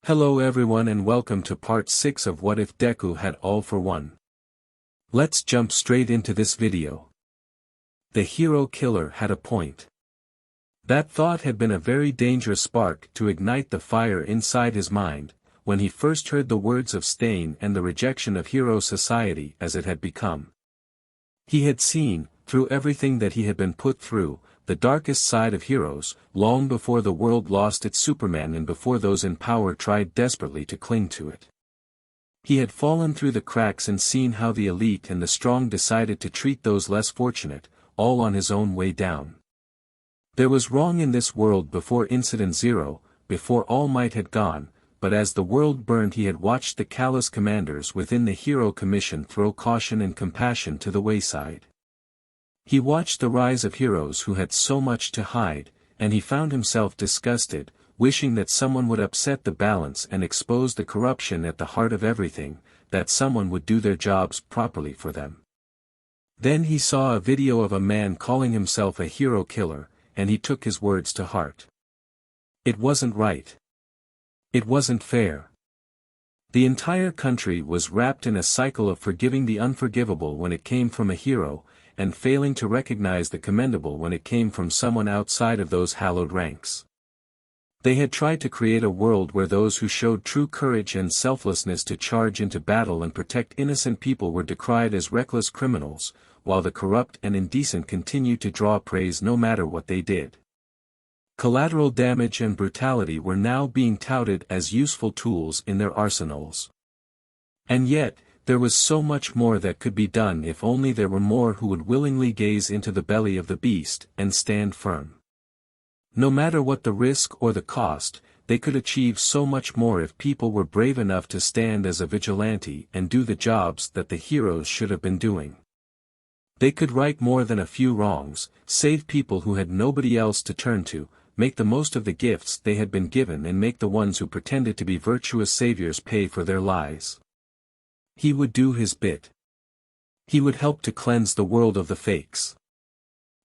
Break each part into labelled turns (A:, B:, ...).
A: Hello everyone and welcome to part 6 of What If Deku Had All for One. Let's jump straight into this video. The hero killer had a point. That thought had been a very dangerous spark to ignite the fire inside his mind, when he first heard the words of Stain and the rejection of hero society as it had become. He had seen, through everything that he had been put through, the darkest side of heroes, long before the world lost its Superman and before those in power tried desperately to cling to it. He had fallen through the cracks and seen how the elite and the strong decided to treat those less fortunate, all on his own way down. There was wrong in this world before Incident Zero, before All Might had gone, but as the world burned he had watched the callous commanders within the Hero Commission throw caution and compassion to the wayside. He watched the rise of heroes who had so much to hide, and he found himself disgusted, wishing that someone would upset the balance and expose the corruption at the heart of everything, that someone would do their jobs properly for them. Then he saw a video of a man calling himself a hero killer, and he took his words to heart. It wasn't right. It wasn't fair. The entire country was wrapped in a cycle of forgiving the unforgivable when it came from a hero, and failing to recognize the commendable when it came from someone outside of those hallowed ranks. They had tried to create a world where those who showed true courage and selflessness to charge into battle and protect innocent people were decried as reckless criminals, while the corrupt and indecent continued to draw praise no matter what they did. Collateral damage and brutality were now being touted as useful tools in their arsenals. And yet, there was so much more that could be done if only there were more who would willingly gaze into the belly of the beast and stand firm. No matter what the risk or the cost, they could achieve so much more if people were brave enough to stand as a vigilante and do the jobs that the heroes should have been doing. They could right more than a few wrongs, save people who had nobody else to turn to, make the most of the gifts they had been given and make the ones who pretended to be virtuous saviors pay for their lies. He would do his bit. He would help to cleanse the world of the fakes.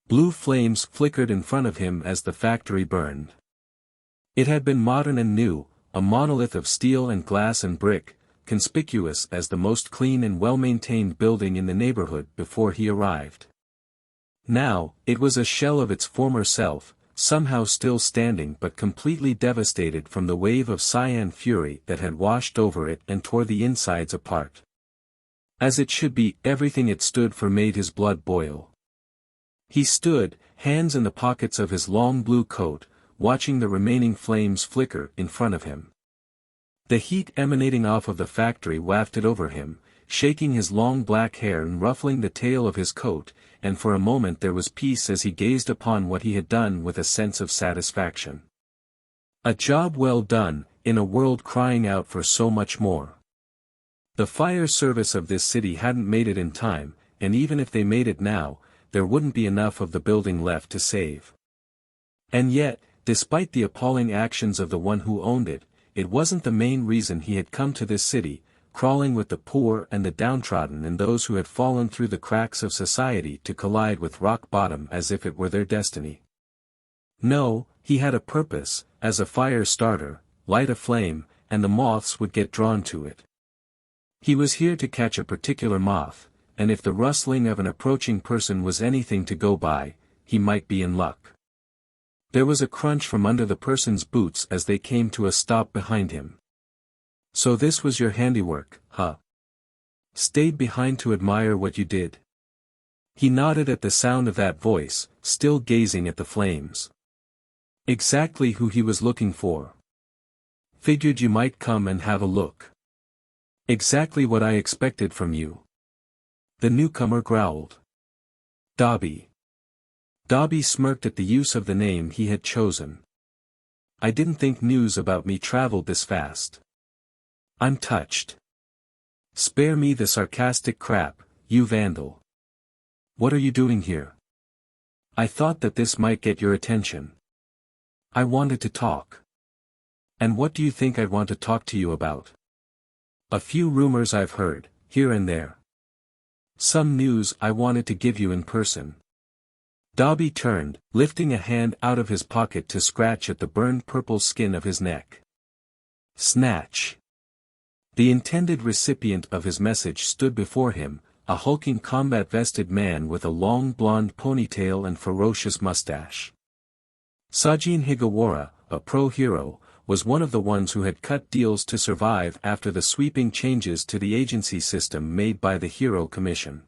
A: Blue flames flickered in front of him as the factory burned. It had been modern and new, a monolith of steel and glass and brick, conspicuous as the most clean and well-maintained building in the neighborhood before he arrived. Now, it was a shell of its former self, somehow still standing but completely devastated from the wave of cyan fury that had washed over it and tore the insides apart. As it should be, everything it stood for made his blood boil. He stood, hands in the pockets of his long blue coat, watching the remaining flames flicker in front of him. The heat emanating off of the factory wafted over him, shaking his long black hair and ruffling the tail of his coat, and for a moment there was peace as he gazed upon what he had done with a sense of satisfaction. A job well done, in a world crying out for so much more. The fire service of this city hadn't made it in time, and even if they made it now, there wouldn't be enough of the building left to save. And yet, despite the appalling actions of the one who owned it, it wasn't the main reason he had come to this city, crawling with the poor and the downtrodden and those who had fallen through the cracks of society to collide with rock bottom as if it were their destiny. No, he had a purpose, as a fire starter, light a flame, and the moths would get drawn to it. He was here to catch a particular moth, and if the rustling of an approaching person was anything to go by, he might be in luck. There was a crunch from under the person's boots as they came to a stop behind him. So this was your handiwork, huh? Stayed behind to admire what you did? He nodded at the sound of that voice, still gazing at the flames. Exactly who he was looking for. Figured you might come and have a look. Exactly what I expected from you. The newcomer growled. Dobby. Dobby smirked at the use of the name he had chosen. I didn't think news about me traveled this fast. I'm touched. Spare me the sarcastic crap, you vandal. What are you doing here? I thought that this might get your attention. I wanted to talk. And what do you think I'd want to talk to you about? A few rumors I've heard, here and there. Some news I wanted to give you in person. Dobby turned, lifting a hand out of his pocket to scratch at the burned purple skin of his neck. Snatch. The intended recipient of his message stood before him, a hulking combat-vested man with a long blonde ponytail and ferocious mustache. Sajin Higawara, a pro-hero, was one of the ones who had cut deals to survive after the sweeping changes to the agency system made by the Hero Commission.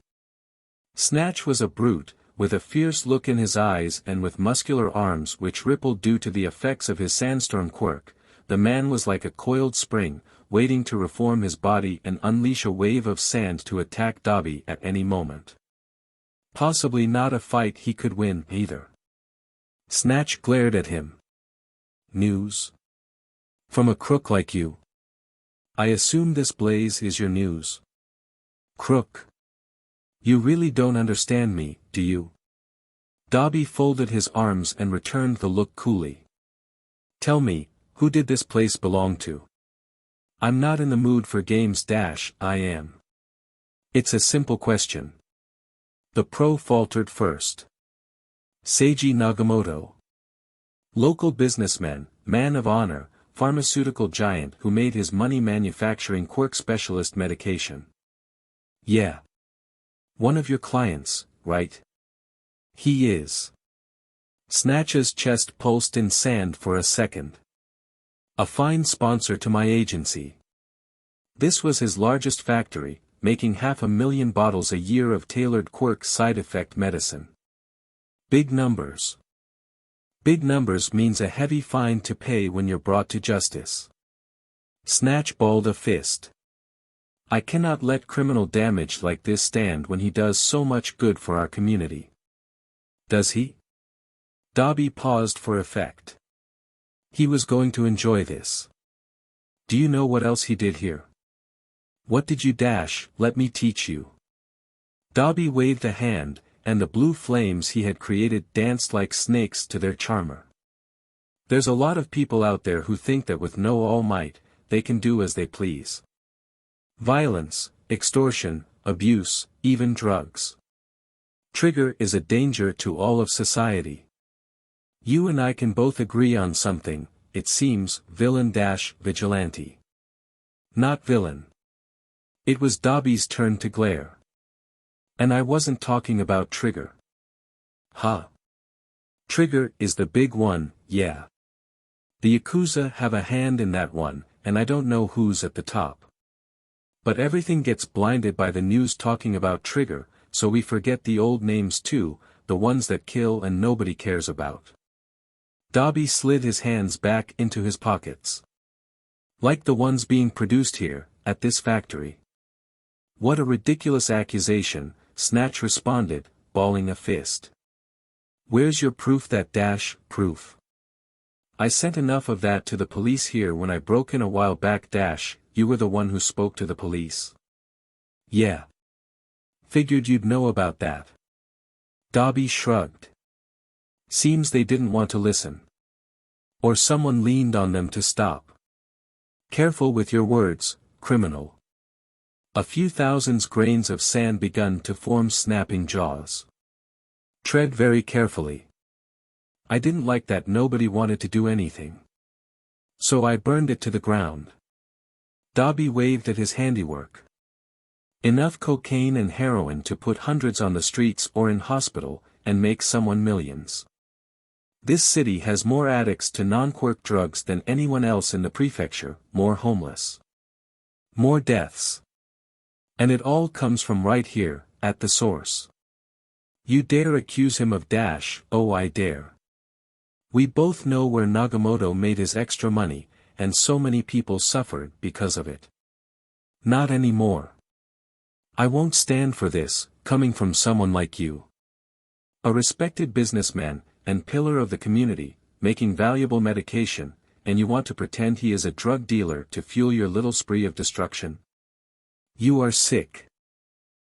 A: Snatch was a brute, with a fierce look in his eyes and with muscular arms which rippled due to the effects of his sandstorm quirk. The man was like a coiled spring, waiting to reform his body and unleash a wave of sand to attack Dabi at any moment. Possibly not a fight he could win, either. Snatch glared at him. News? From a crook like you? I assume this blaze is your news. Crook. You really don't understand me, do you? Dabi folded his arms and returned the look coolly. Tell me, who did this place belong to? I'm not in the mood for games. I am. It's a simple question. The pro faltered first. Seiji Nagamoto. Local businessman, man of honor, pharmaceutical giant who made his money manufacturing quirk specialist medication. Yeah. One of your clients, right? He is. Snatch's chest pulsed in sand for a second. A fine sponsor to my agency. This was his largest factory, making 500,000 bottles a year of tailored quirk side effect medicine. Big numbers. Big numbers means a heavy fine to pay when you're brought to justice. Snatch balled a fist. I cannot let criminal damage like this stand when he does so much good for our community. Does he? Dabi paused for effect. He was going to enjoy this. Do you know what else he did here? What did you let me teach you. Dabi waved a hand, and the blue flames he had created danced like snakes to their charmer. There's a lot of people out there who think that with no all might, they can do as they please. Violence, extortion, abuse, even drugs. Trigger is a danger to all of society. You and I can both agree on something, it seems, villain-vigilante. Not villain. It was Dabi's turn to glare. And I wasn't talking about Trigger. Huh. Trigger is the big one, yeah. The Yakuza have a hand in that one, and I don't know who's at the top. But everything gets blinded by the news talking about Trigger, so we forget the old names too, the ones that kill and nobody cares about. Dabi slid his hands back into his pockets. Like the ones being produced here, at this factory. What a ridiculous accusation, Snatch responded, balling a fist. Where's your proof that proof? I sent enough of that to the police here when I broke in a while back you were the one who spoke to the police. Yeah. Figured you'd know about that. Dabi shrugged. Seems they didn't want to listen. Or someone leaned on them to stop. Careful with your words, criminal. A few thousand grains of sand begun to form snapping jaws. Tread very carefully. I didn't like that nobody wanted to do anything. So I burned it to the ground. Dabi waved at his handiwork. Enough cocaine and heroin to put hundreds on the streets or in hospital, and make someone millions. This city has more addicts to non-quirk drugs than anyone else in the prefecture, more homeless. More deaths. And it all comes from right here, at the source. You dare accuse him of oh I dare. We both know where Nagamoto made his extra money, and so many people suffered because of it. Not anymore. I won't stand for this, coming from someone like you. A respected businessman, and pillar of the community, making valuable medication, and you want to pretend he is a drug dealer to fuel your little spree of destruction? You are sick.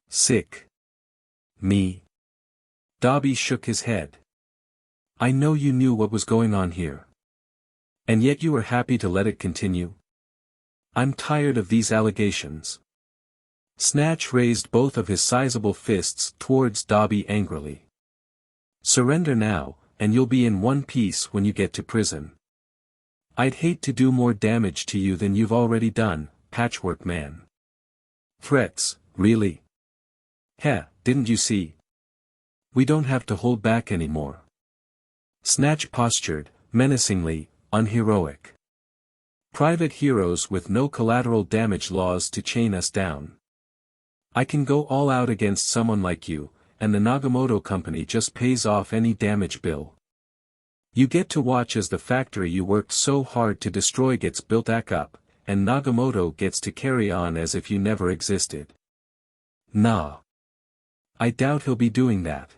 A: Sick. Me. Dabi shook his head. I know you knew what was going on here. And yet you were happy to let it continue? I'm tired of these allegations. Snatch raised both of his sizable fists towards Dabi angrily. Surrender now, and you'll be in one piece when you get to prison. I'd hate to do more damage to you than you've already done, Patchwork Man. Threats, really? Heh, didn't you see? We don't have to hold back anymore. Snatch postured, menacingly, unheroic. Private heroes with no collateral damage laws to chain us down. I can go all out against someone like you, and the Nagamoto company just pays off any damage bill. You get to watch as the factory you worked so hard to destroy gets built back up, and Nagamoto gets to carry on as if you never existed. Nah. I doubt he'll be doing that.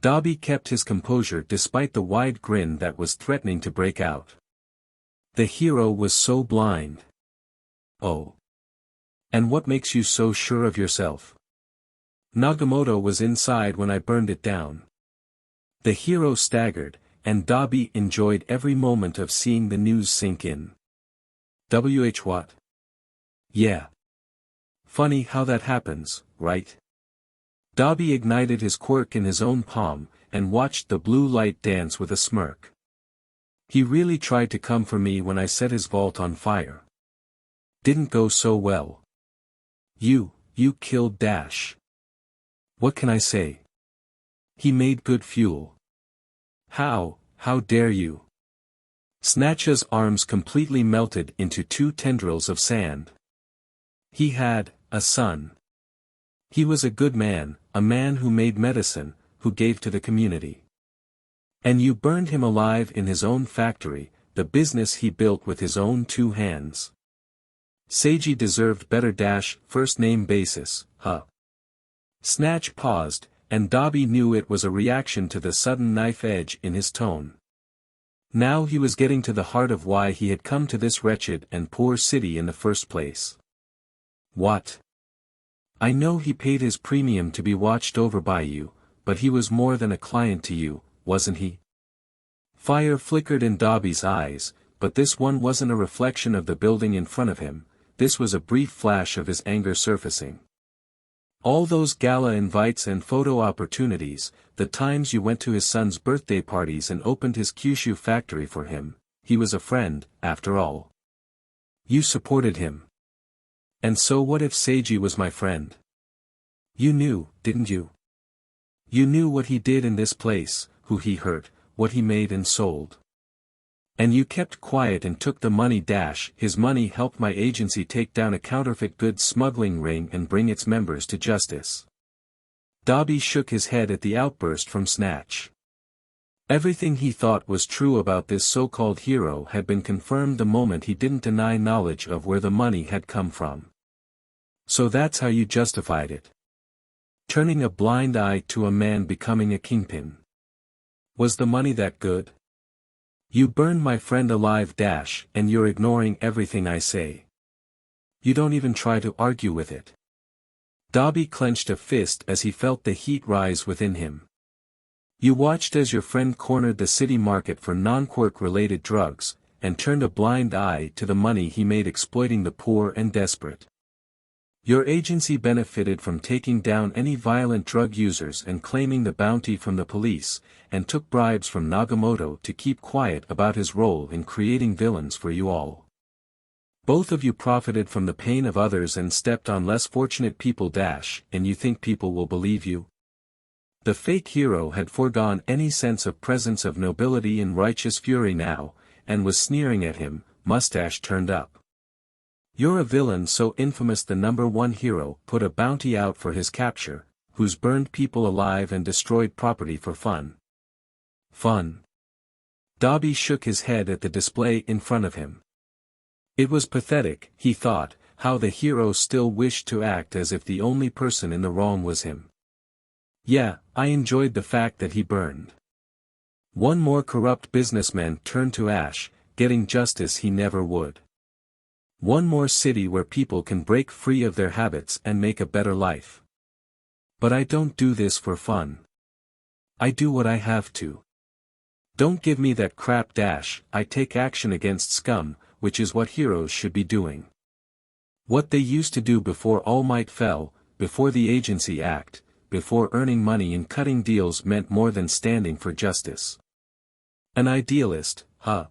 A: Dabi kept his composure despite the wide grin that was threatening to break out. The hero was so blind. Oh. And what makes you so sure of yourself? Nagamoto was inside when I burned it down. The hero staggered, and Dabi enjoyed every moment of seeing the news sink in. What? Yeah. Funny how that happens, right? Dabi ignited his quirk in his own palm, and watched the blue light dance with a smirk. He really tried to come for me when I set his vault on fire. Didn't go so well. You killed Dash. What can I say? He made good fuel. How dare you? Snatch's arms completely melted into 2 tendrils of sand. He had a son. He was a good man, a man who made medicine, who gave to the community. And you burned him alive in his own factory, the business he built with his own 2 hands. Seiji deserved better. First name basis, huh? Snatch paused, and Dabi knew it was a reaction to the sudden knife edge in his tone. Now he was getting to the heart of why he had come to this wretched and poor city in the first place. What? I know he paid his premium to be watched over by you, but he was more than a client to you, wasn't he? Fire flickered in Dabi's eyes, but this one wasn't a reflection of the building in front of him, this was a brief flash of his anger surfacing. All those gala invites and photo opportunities, the times you went to his son's birthday parties and opened his Kyushu factory for him, he was a friend, after all. You supported him. And so what if Seiji was my friend? You knew, didn't you? You knew what he did in this place, who he hurt, what he made and sold. And you kept quiet and took the money. His money helped my agency take down a counterfeit goods smuggling ring and bring its members to justice. Dabi shook his head at the outburst from Snatch. Everything he thought was true about this so-called hero had been confirmed the moment he didn't deny knowledge of where the money had come from. So that's how you justified it. Turning a blind eye to a man becoming a kingpin. Was the money that good? You burned my friend alive. And you're ignoring everything I say. You don't even try to argue with it. Dabi clenched a fist as he felt the heat rise within him. You watched as your friend cornered the city market for non-quirk-related drugs, and turned a blind eye to the money he made exploiting the poor and desperate. Your agency benefited from taking down any violent drug users and claiming the bounty from the police, and took bribes from Nagamoto to keep quiet about his role in creating villains for you all. Both of you profited from the pain of others and stepped on less fortunate people. And you think people will believe you? The fake hero had foregone any sense of presence of nobility and righteous fury now, and was sneering at him, mustache turned up. You're a villain so infamous the #1 hero put a bounty out for his capture, who's burned people alive and destroyed property for fun. Fun. Dabi shook his head at the display in front of him. It was pathetic, he thought, how the hero still wished to act as if the only person in the wrong was him. Yeah, I enjoyed the fact that he burned. One more corrupt businessman turned to ash, getting justice he never would. One more city where people can break free of their habits and make a better life. But I don't do this for fun. I do what I have to. Don't give me that crap. I take action against scum, which is what heroes should be doing. What they used to do before All Might fell, before the Agency Act, before earning money and cutting deals meant more than standing for justice. An idealist, huh?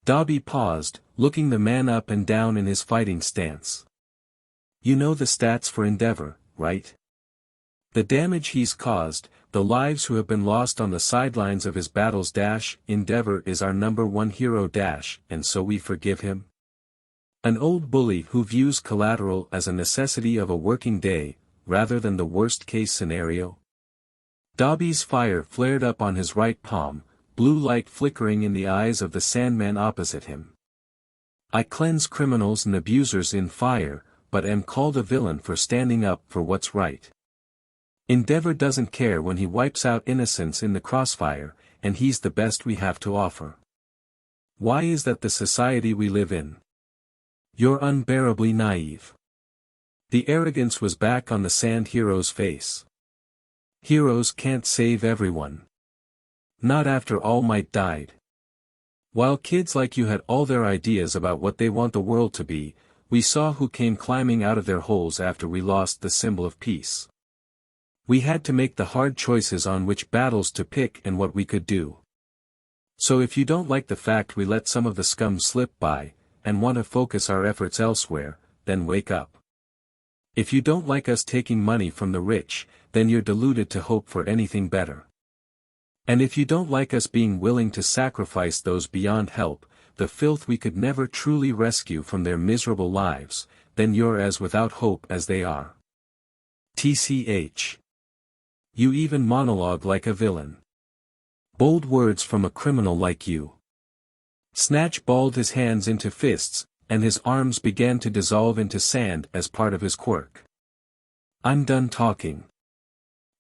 A: Dobby paused, looking the man up and down in his fighting stance. You know the stats for Endeavor, right? The damage he's caused, the lives who have been lost on the sidelines of his battles. Endeavor is our #1 hero. And so we forgive him? An old bully who views collateral as a necessity of a working day, rather than the worst-case scenario? Dobby's fire flared up on his right palm, blue light flickering in the eyes of the Sandman opposite him. I cleanse criminals and abusers in fire, but am called a villain for standing up for what's right. Endeavor doesn't care when he wipes out innocents in the crossfire, and he's the best we have to offer. Why is that the society we live in? You're unbearably naive. The arrogance was back on the sand hero's face. Heroes can't save everyone. Not after All Might died. While kids like you had all their ideas about what they want the world to be, we saw who came climbing out of their holes after we lost the symbol of peace. We had to make the hard choices on which battles to pick and what we could do. So if you don't like the fact we let some of the scum slip by, and want to focus our efforts elsewhere, then wake up. If you don't like us taking money from the rich, then you're deluded to hope for anything better. And if you don't like us being willing to sacrifice those beyond help, the filth we could never truly rescue from their miserable lives, then you're as without hope as they are. TCH. You even monologue like a villain. Bold words from a criminal like you. Snatch balled his hands into fists, and his arms began to dissolve into sand as part of his quirk. I'm done talking.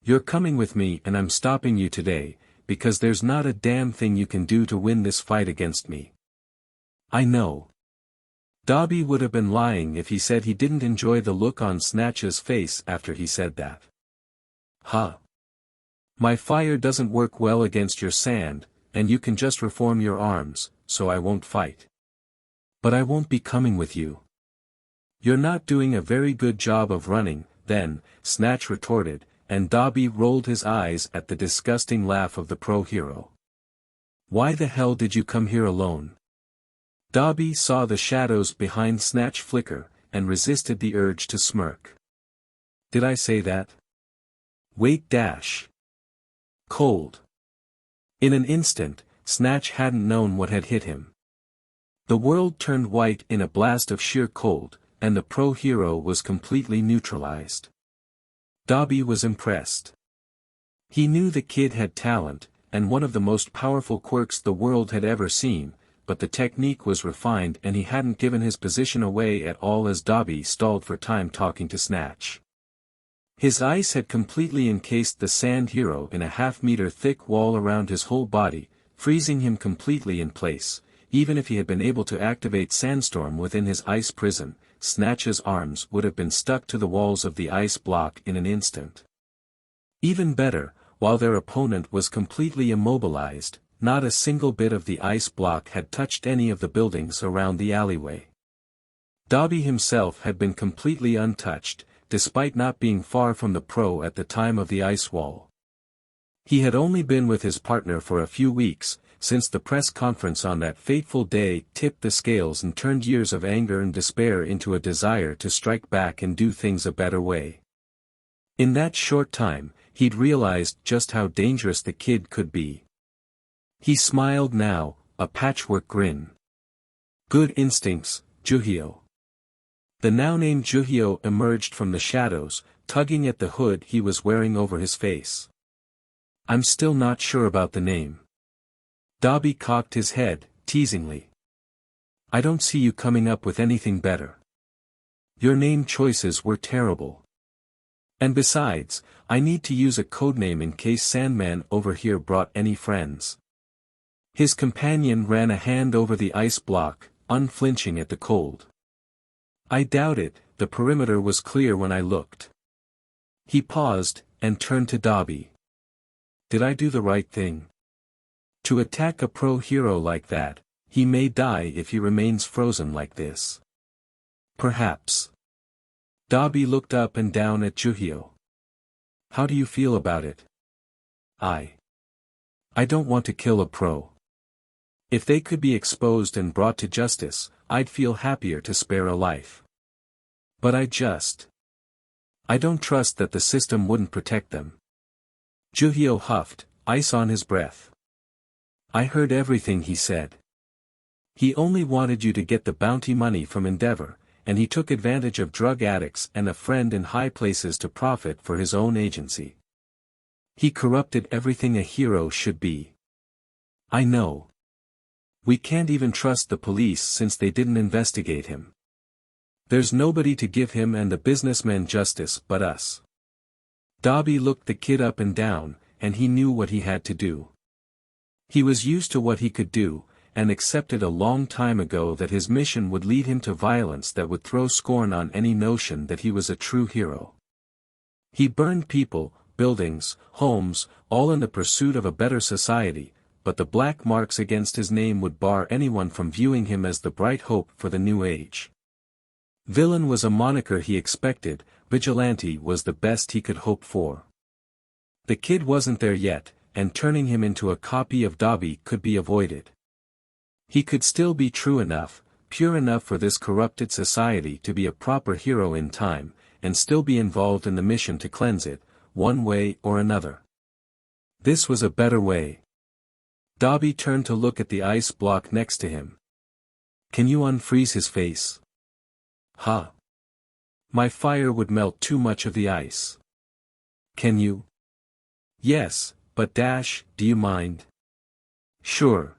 A: You're coming with me and I'm stopping you today, because there's not a damn thing you can do to win this fight against me. I know. Dobby would have been lying if he said he didn't enjoy the look on Snatch's face after he said that. Huh. My fire doesn't work well against your sand, and you can just reform your arms, so I won't fight. But I won't be coming with you. You're not doing a very good job of running, then, Snatch retorted, and Dobby rolled his eyes at the disgusting laugh of the pro-hero. Why the hell did you come here alone? Dobby saw the shadows behind Snatch flicker, and resisted the urge to smirk. Did I say that? Wait dash. Cold. In an instant, Snatch hadn't known what had hit him. The world turned white in a blast of sheer cold, and the pro-hero was completely neutralized. Dobby was impressed. He knew the kid had talent, and one of the most powerful quirks the world had ever seen, but the technique was refined and he hadn't given his position away at all as Dobby stalled for time talking to Snatch. His ice had completely encased the sand hero in a half-meter thick wall around his whole body, freezing him completely in place. Even if he had been able to activate Sandstorm within his ice prison, Snatch's arms would have been stuck to the walls of the ice block in an instant. Even better, while their opponent was completely immobilized, not a single bit of the ice block had touched any of the buildings around the alleyway. Dobby himself had been completely untouched, despite not being far from the pro at the time of the ice wall. He had only been with his partner for a few weeks, since the press conference on that fateful day tipped the scales and turned years of anger and despair into a desire to strike back and do things a better way. In that short time, he'd realized just how dangerous the kid could be. He smiled now, a patchwork grin. Good instincts, Juhio. The now-named Juhio emerged from the shadows, tugging at the hood he was wearing over his face. I'm still not sure about the name. Dobby cocked his head, teasingly. I don't see you coming up with anything better. Your name choices were terrible. And besides, I need to use a codename in case Sandman over here brought any friends. His companion ran a hand over the ice block, unflinching at the cold. I doubt it, the perimeter was clear when I looked. He paused, and turned to Dobby. Did I do the right thing? To attack a pro-hero like that, he may die if he remains frozen like this. Perhaps. Dobby looked up and down at Juhio. How do you feel about it? I don't want to kill a pro. If they could be exposed and brought to justice, I'd feel happier to spare a life. But I don't trust that the system wouldn't protect them. Juhyo huffed, ice on his breath. I heard everything he said. He only wanted you to get the bounty money from Endeavor, and he took advantage of drug addicts and a friend in high places to profit for his own agency. He corrupted everything a hero should be. I know. We can't even trust the police since they didn't investigate him. There's nobody to give him and the businessmen justice but us. Dobby looked the kid up and down, and he knew what he had to do. He was used to what he could do, and accepted a long time ago that his mission would lead him to violence that would throw scorn on any notion that he was a true hero. He burned people, buildings, homes, all in the pursuit of a better society, but the black marks against his name would bar anyone from viewing him as the bright hope for the new age. Villain was a moniker he expected, vigilante was the best he could hope for. The kid wasn't there yet, and turning him into a copy of Dobby could be avoided. He could still be true enough, pure enough for this corrupted society to be a proper hero in time, and still be involved in the mission to cleanse it, one way or another. This was a better way. Dobby turned to look at the ice block next to him. Can you unfreeze his face? Huh. My fire would melt too much of the ice. Can you? Yes, but do you mind? Sure.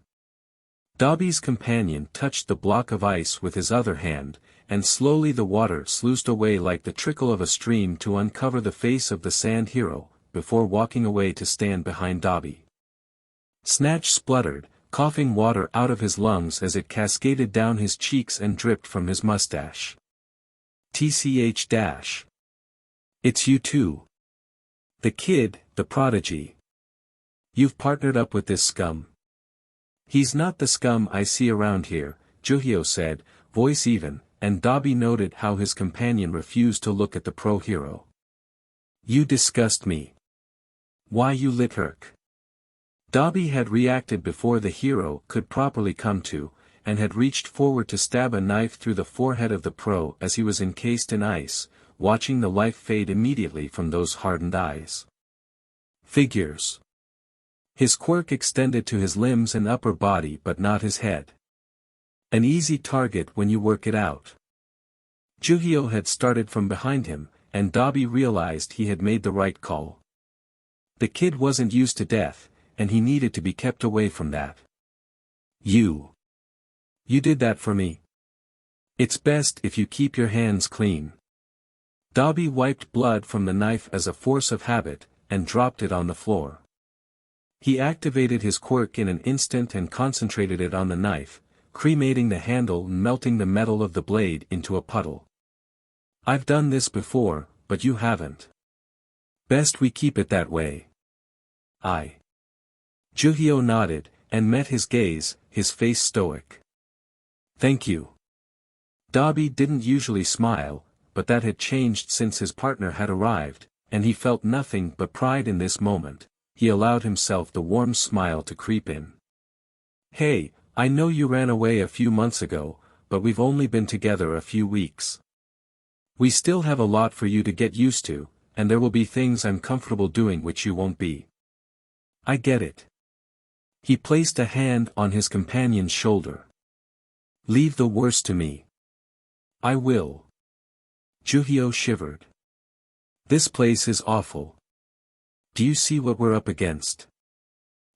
A: Dobby's companion touched the block of ice with his other hand, and slowly the water sluiced away like the trickle of a stream to uncover the face of the sand hero, before walking away to stand behind Dobby. Snatch spluttered, coughing water out of his lungs as it cascaded down his cheeks and dripped from his mustache. TCH. It's you too. The kid, the prodigy. You've partnered up with this scum. He's not the scum I see around here, Juhyo said, voice even, and Dobby noted how his companion refused to look at the pro-hero. You disgust me. Why you Litherk? Dobby had reacted before the hero could properly come to, and had reached forward to stab a knife through the forehead of the pro as he was encased in ice, watching the life fade immediately from those hardened eyes. Figures. His quirk extended to his limbs and upper body but not his head. An easy target when you work it out. Juhyo had started from behind him, and Dobby realized he had made the right call. The kid wasn't used to death, and he needed to be kept away from that. You did that for me. It's best if you keep your hands clean. Dobby wiped blood from the knife as a force of habit, and dropped it on the floor. He activated his quirk in an instant and concentrated it on the knife, cremating the handle and melting the metal of the blade into a puddle. I've done this before, but you haven't. Best we keep it that way. Juhyo nodded, and met his gaze, his face stoic. Thank you. Dobby didn't usually smile, but that had changed since his partner had arrived, and he felt nothing but pride in this moment. He allowed himself the warm smile to creep in. Hey, I know you ran away a few months ago, but we've only been together a few weeks. We still have a lot for you to get used to, and there will be things I'm comfortable doing which you won't be. I get it. He placed a hand on his companion's shoulder. Leave the worst to me. I will. Juhyo shivered. This place is awful. Do you see what we're up against?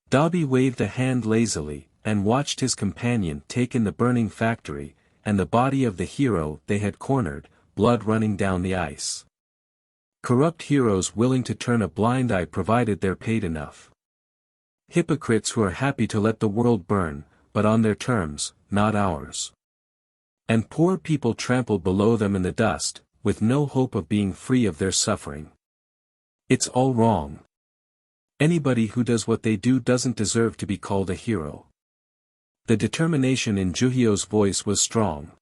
A: Dobby waved a hand lazily, and watched his companion take in the burning factory, and the body of the hero they had cornered, blood running down the ice. Corrupt heroes willing to turn a blind eye provided they're paid enough. Hypocrites who are happy to let the world burn, but on their terms, not ours. And poor people trampled below them in the dust, with no hope of being free of their suffering. It's all wrong. Anybody who does what they do doesn't deserve to be called a hero. The determination in Juhyo's voice was strong.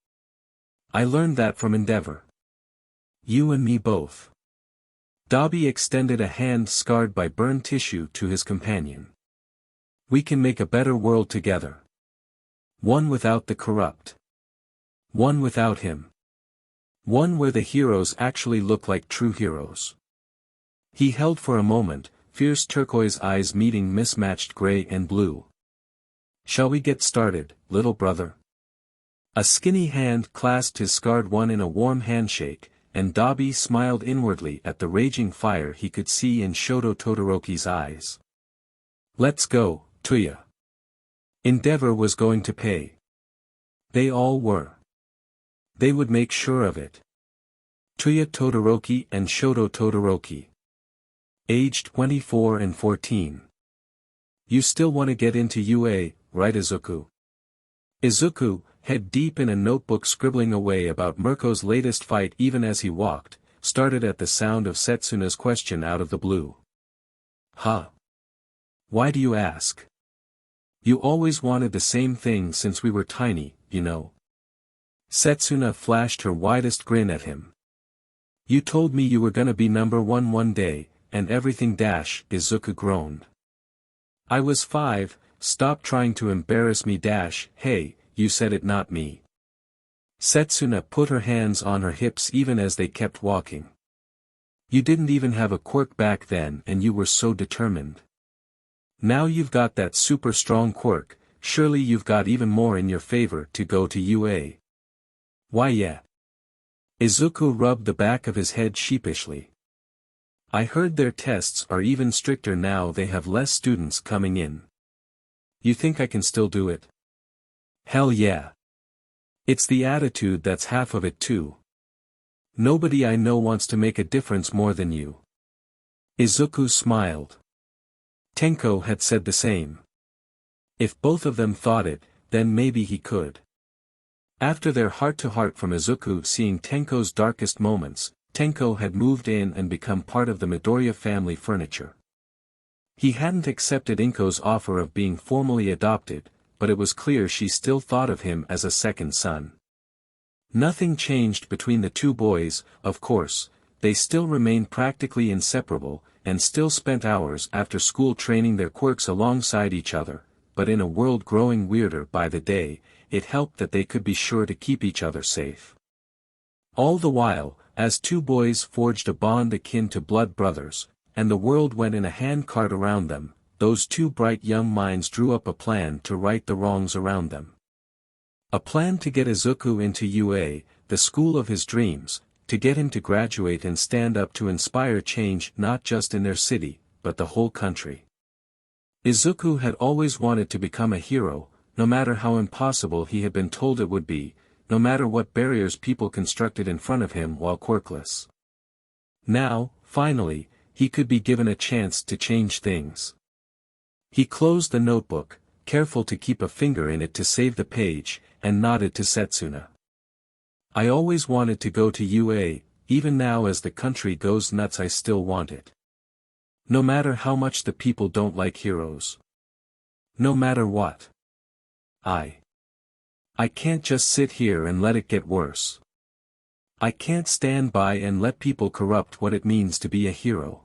A: I learned that from Endeavor. You and me both. Dobby extended a hand scarred by burned tissue to his companion. We can make a better world together. One without the corrupt. One without him. One where the heroes actually look like true heroes. He held for a moment, fierce turquoise eyes meeting mismatched gray and blue. Shall we get started, little brother? A skinny hand clasped his scarred one in a warm handshake, and Dabi smiled inwardly at the raging fire he could see in Shoto Todoroki's eyes. Let's go, Tuya. Endeavor was going to pay. They all were. They would make sure of it. Tuya Todoroki and Shoto Todoroki. Aged 24 and 14. You still want to get into UA, right Izuku? Izuku, head deep in a notebook scribbling away about Mirko's latest fight even as he walked, started at the sound of Setsuna's question out of the blue. Huh? Why do you ask? You always wanted the same thing since we were tiny, you know. Setsuna flashed her widest grin at him. You told me you were gonna be number one day, and everything Izuku groaned. I was 5, stop trying to embarrass me hey, you said it not me. Setsuna put her hands on her hips even as they kept walking. You didn't even have a quirk back then and you were so determined. Now you've got that super strong quirk, surely you've got even more in your favor to go to UA. Why yeah. Izuku rubbed the back of his head sheepishly. I heard their tests are even stricter now they have less students coming in. You think I can still do it? Hell yeah. It's the attitude that's half of it too. Nobody I know wants to make a difference more than you. Izuku smiled. Tenko had said the same. If both of them thought it, then maybe he could. After their heart-to-heart from Izuku seeing Tenko's darkest moments, Tenko had moved in and become part of the Midoriya family furniture. He hadn't accepted Inko's offer of being formally adopted, but it was clear she still thought of him as a second son. Nothing changed between the two boys, of course, they still remained practically inseparable, and still spent hours after school training their quirks alongside each other, but in a world growing weirder by the day, it helped that they could be sure to keep each other safe. All the while, as two boys forged a bond akin to blood brothers, and the world went in a handcart around them, those two bright young minds drew up a plan to right the wrongs around them. A plan to get Izuku into UA, the school of his dreams, to get him to graduate and stand up to inspire change not just in their city, but the whole country. Izuku had always wanted to become a hero, no matter how impossible he had been told it would be, no matter what barriers people constructed in front of him while quirkless. Now, finally, he could be given a chance to change things. He closed the notebook, careful to keep a finger in it to save the page, and nodded to Setsuna. I always wanted to go to UA, even now as the country goes nuts I still want it. No matter how much the people don't like heroes. No matter what. I can't just sit here and let it get worse. I can't stand by and let people corrupt what it means to be a hero.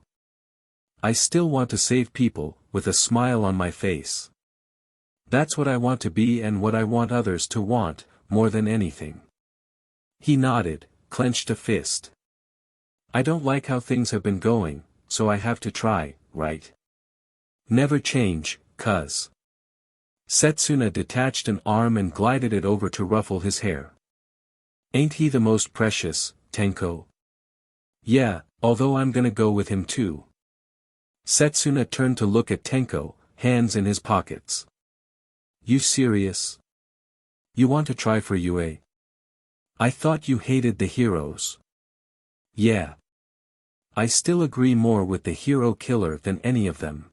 A: I still want to save people, with a smile on my face. That's what I want to be and what I want others to want, more than anything. He nodded, clenched a fist. I don't like how things have been going, so I have to try, right? Never change, cuz. Setsuna detached an arm and glided it over to ruffle his hair. Ain't he the most precious, Tenko? Yeah, although I'm gonna go with him too. Setsuna turned to look at Tenko, hands in his pockets. You serious? You want to try for UA? I thought you hated the heroes. Yeah. I still agree more with the hero killer than any of them.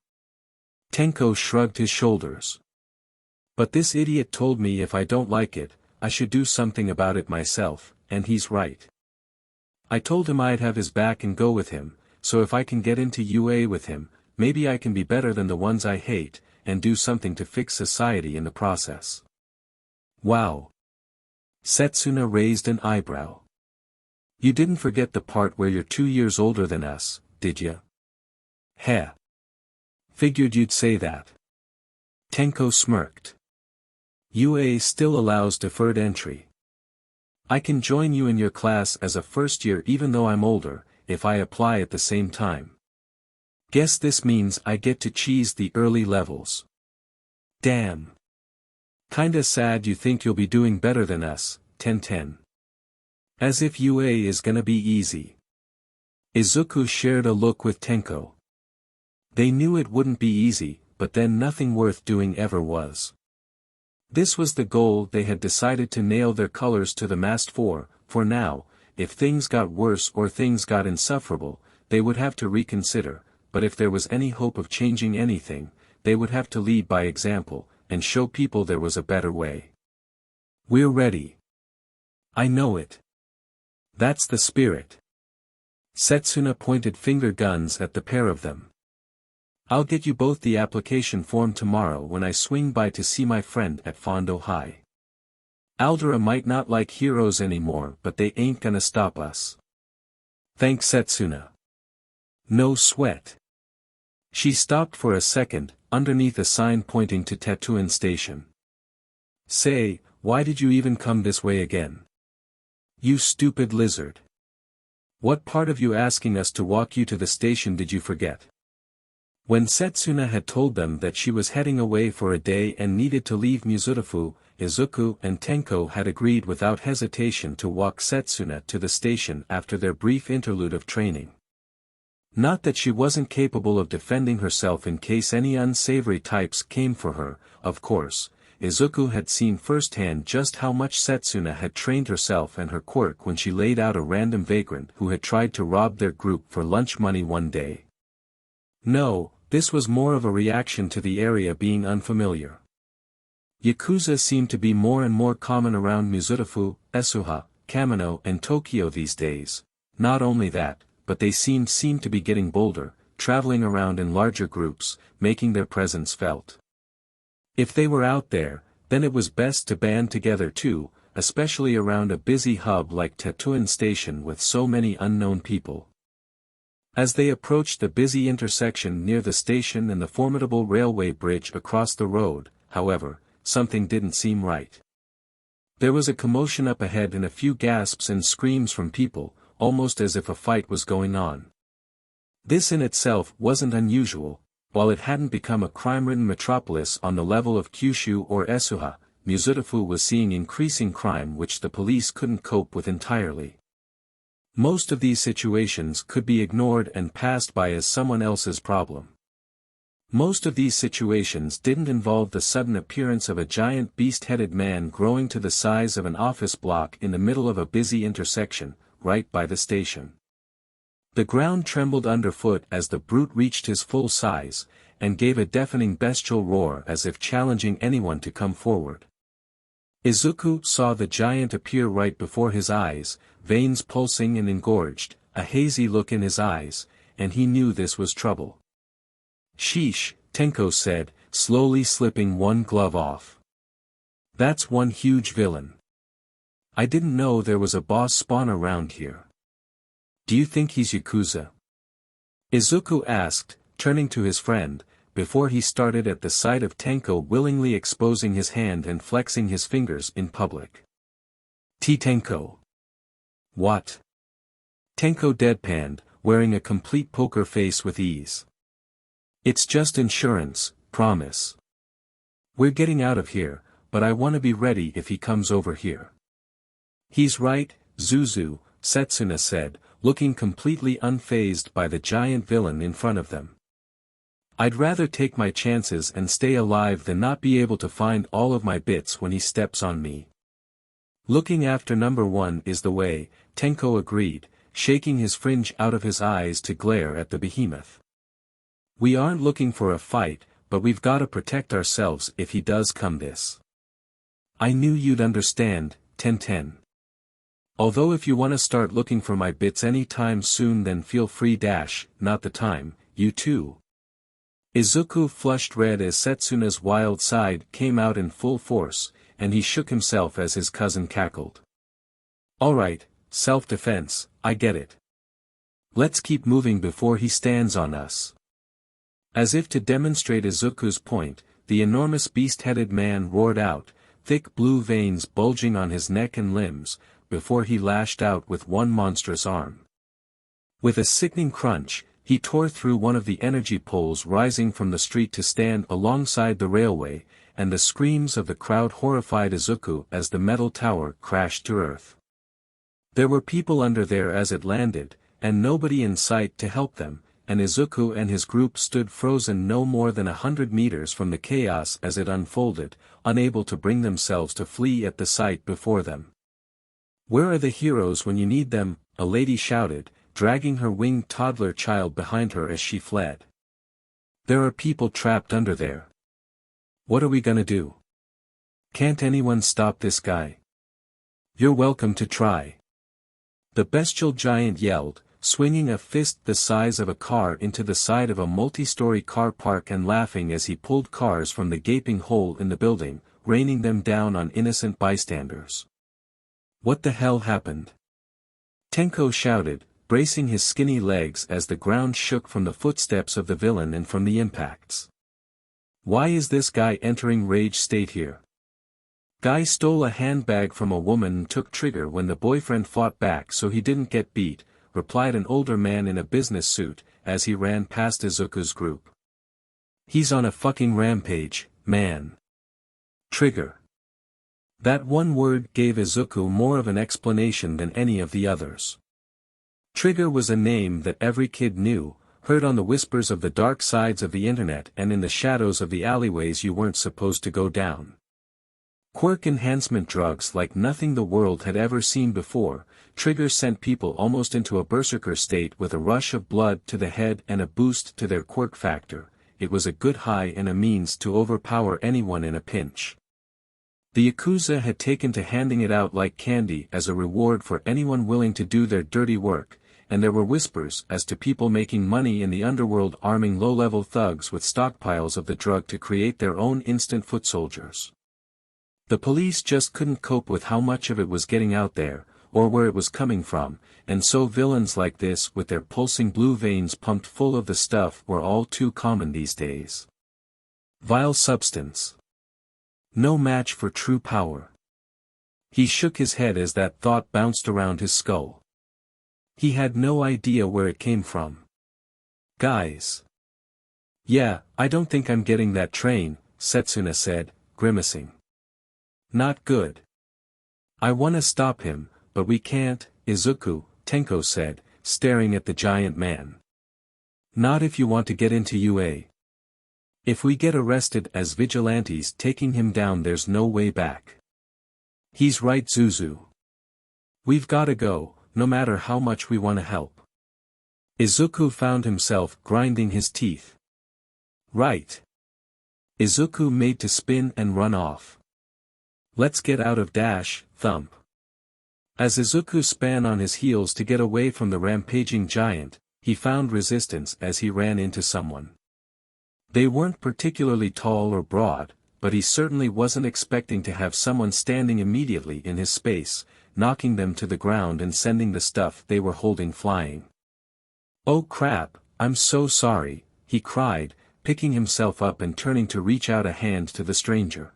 A: Tenko shrugged his shoulders. But this idiot told me if I don't like it, I should do something about it myself, and he's right. I told him I'd have his back and go with him, so if I can get into UA with him, maybe I can be better than the ones I hate, and do something to fix society in the process. Wow. Setsuna raised an eyebrow. You didn't forget the part where you're 2 years older than us, did ya? Heh. Figured you'd say that. Tenko smirked. UA still allows deferred entry. I can join you in your class as a first year even though I'm older, if I apply at the same time. Guess this means I get to cheese the early levels. Damn. Kinda sad you think you'll be doing better than us, 10-10. As if UA is gonna be easy. Izuku shared a look with Tenko. They knew it wouldn't be easy, but then nothing worth doing ever was. This was the goal they had decided to nail their colors to the mast for now, if things got worse or things got insufferable, they would have to reconsider, but if there was any hope of changing anything, they would have to lead by example, and show people there was a better way. We're ready. I know it. That's the spirit. Setsuna pointed finger guns at the pair of them. I'll get you both the application form tomorrow when I swing by to see my friend at Fondo High. Aldera might not like heroes anymore, but they ain't gonna stop us. Thanks, Setsuna. No sweat. She stopped for a second, underneath a sign pointing to Tetsuan Station. Say, why did you even come this way again? You stupid lizard. What part of you asking us to walk you to the station did you forget? When Setsuna had told them that she was heading away for a day and needed to leave Mizutafu, Izuku and Tenko had agreed without hesitation to walk Setsuna to the station after their brief interlude of training. Not that she wasn't capable of defending herself in case any unsavory types came for her, of course. Izuku had seen firsthand just how much Setsuna had trained herself and her quirk when she laid out a random vagrant who had tried to rob their group for lunch money one day. No, this was more of a reaction to the area being unfamiliar. Yakuza seemed to be more and more common around Mizutafu, Esuha, Kamino and Tokyo these days. Not only that, but they seemed to be getting bolder, traveling around in larger groups, making their presence felt. If they were out there, then it was best to band together too, especially around a busy hub like Tetsuan Station with so many unknown people. As they approached the busy intersection near the station and the formidable railway bridge across the road, however, something didn't seem right. There was a commotion up ahead and a few gasps and screams from people, almost as if a fight was going on. This in itself wasn't unusual. While it hadn't become a crime-ridden metropolis on the level of Kyushu or Esuha, Mizutafu was seeing increasing crime which the police couldn't cope with entirely. Most of these situations could be ignored and passed by as someone else's problem. Most of these situations didn't involve the sudden appearance of a giant beast-headed man growing to the size of an office block in the middle of a busy intersection, right by the station. The ground trembled underfoot as the brute reached his full size, and gave a deafening bestial roar as if challenging anyone to come forward. Izuku saw the giant appear right before his eyes, veins pulsing and engorged, a hazy look in his eyes, and he knew this was trouble. Sheesh, Tenko said, slowly slipping one glove off. That's one huge villain. I didn't know there was a boss spawn around here. Do you think he's Yakuza? Izuku asked, turning to his friend, before he started at the sight of Tenko willingly exposing his hand and flexing his fingers in public. Tenko. What? Tenko deadpanned, wearing a complete poker face with ease. It's just insurance, promise. We're getting out of here, but I want to be ready if he comes over here. He's right, Zuzu, Setsuna said, looking completely unfazed by the giant villain in front of them. I'd rather take my chances and stay alive than not be able to find all of my bits when he steps on me. Looking after number one is the way, Tenko agreed, shaking his fringe out of his eyes to glare at the behemoth. We aren't looking for a fight, but we've gotta protect ourselves if he does come this. I knew you'd understand, 10-10. Although if you wanna start looking for my bits any time soon then feel free not the time, you too. Izuku flushed red as Setsuna's wild side came out in full force, and he shook himself as his cousin cackled. Alright, self-defense, I get it. Let's keep moving before he stands on us. As if to demonstrate Izuku's point, the enormous beast-headed man roared out, thick blue veins bulging on his neck and limbs, before he lashed out with one monstrous arm. With a sickening crunch, he tore through one of the energy poles rising from the street to stand alongside the railway, and the screams of the crowd horrified Izuku as the metal tower crashed to earth. There were people under there as it landed, and nobody in sight to help them, and Izuku and his group stood frozen no more than 100 meters from the chaos as it unfolded, unable to bring themselves to flee at the sight before them. "Where are the heroes when you need them?" a lady shouted, dragging her winged toddler child behind her as she fled. "There are people trapped under there. What are we gonna do? Can't anyone stop this guy?" "You're welcome to try," the bestial giant yelled, swinging a fist the size of a car into the side of a multi-story car park and laughing as he pulled cars from the gaping hole in the building, raining them down on innocent bystanders. "What the hell happened?" Tenko shouted, bracing his skinny legs as the ground shook from the footsteps of the villain and from the impacts. "Why is this guy entering rage state here?" "Guy stole a handbag from a woman and took trigger when the boyfriend fought back so he didn't get beat," replied an older man in a business suit, as he ran past Izuku's group. "He's on a fucking rampage, man. Trigger." That one word gave Izuku more of an explanation than any of the others. Trigger was a name that every kid knew, heard on the whispers of the dark sides of the internet and in the shadows of the alleyways you weren't supposed to go down. Quirk enhancement drugs like nothing the world had ever seen before, Trigger sent people almost into a berserker state with a rush of blood to the head and a boost to their quirk factor. It was a good high and a means to overpower anyone in a pinch. The Yakuza had taken to handing it out like candy as a reward for anyone willing to do their dirty work, and there were whispers as to people making money in the underworld arming low-level thugs with stockpiles of the drug to create their own instant foot soldiers. The police just couldn't cope with how much of it was getting out there, or where it was coming from, and so villains like this with their pulsing blue veins pumped full of the stuff were all too common these days. Vile substance. No match for true power. He shook his head as that thought bounced around his skull. He had no idea where it came from. "Guys. Yeah, I don't think I'm getting that train," Setsuna said, grimacing. "Not good. I wanna stop him, but we can't, Izuku," Tenko said, staring at the giant man. "Not if you want to get into UA. If we get arrested as vigilantes taking him down there's no way back." "He's right, Zuzu. We've gotta go, no matter how much we wanna help." Izuku found himself grinding his teeth. "Right." Izuku made to spin and run off. "Let's get out of dash, thump." As Izuku span on his heels to get away from the rampaging giant, he found resistance as he ran into someone. They weren't particularly tall or broad, but he certainly wasn't expecting to have someone standing immediately in his space, knocking them to the ground and sending the stuff they were holding flying. "Oh crap, I'm so sorry," he cried, picking himself up and turning to reach out a hand to the stranger.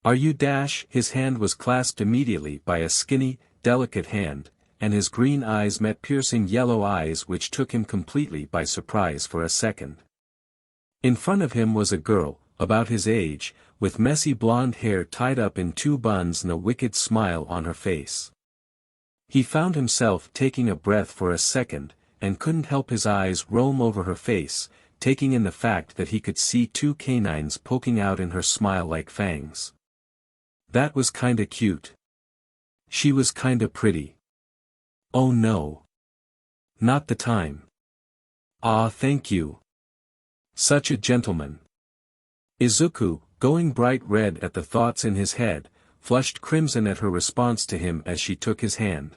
A: "Are you Dash?" His hand was clasped immediately by a skinny, delicate hand, and his green eyes met piercing yellow eyes which took him completely by surprise for a second. In front of him was a girl, about his age, with messy blonde hair tied up in two buns and a wicked smile on her face. He found himself taking a breath for a second, and couldn't help his eyes roam over her face, taking in the fact that he could see two canines poking out in her smile like fangs. That was kinda cute. She was kinda pretty. Oh no. Not the time. Ah, thank you. Such a gentleman. Izuku, going bright red at the thoughts in his head, flushed crimson at her response to him as she took his hand.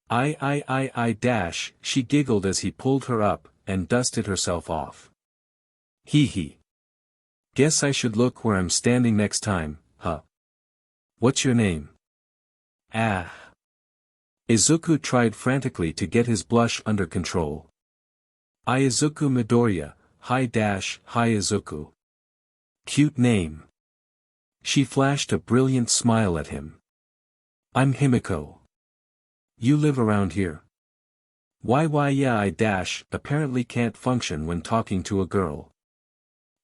A: I Dash, she giggled as he pulled her up, and dusted herself off. Hee hee. Guess I should look where I'm standing next time, huh? What's your name? Ah. Izuku tried frantically to get his blush under control. Izuku Midoriya. Hi Dash, hi Izuku. Cute name. She flashed a brilliant smile at him. I'm Himiko. You live around here? Why yeah apparently can't function when talking to a girl.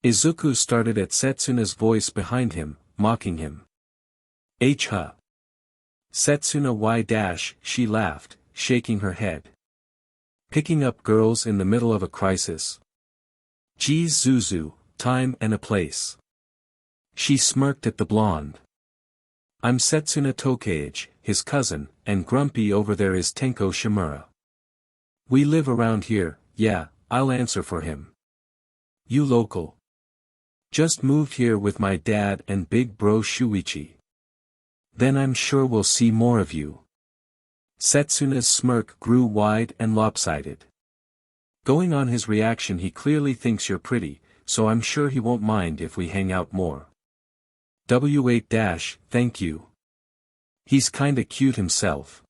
A: Izuku started at Setsuna's voice behind him, mocking him. Huh. Setsuna she laughed, shaking her head. Picking up girls in the middle of a crisis. Geez Zuzu, time and a place. She smirked at the blonde. I'm Setsuna Tokage, his cousin, and grumpy over there is Tenko Shimura. We live around here, yeah, I'll answer for him. You local? Just moved here with my dad and big bro Shuichi. Then I'm sure we'll see more of you. Setsuna's smirk grew wide and lopsided. Going on his reaction, he clearly thinks you're pretty, so I'm sure he won't mind if we hang out more. W8 thank you. He's kinda cute himself.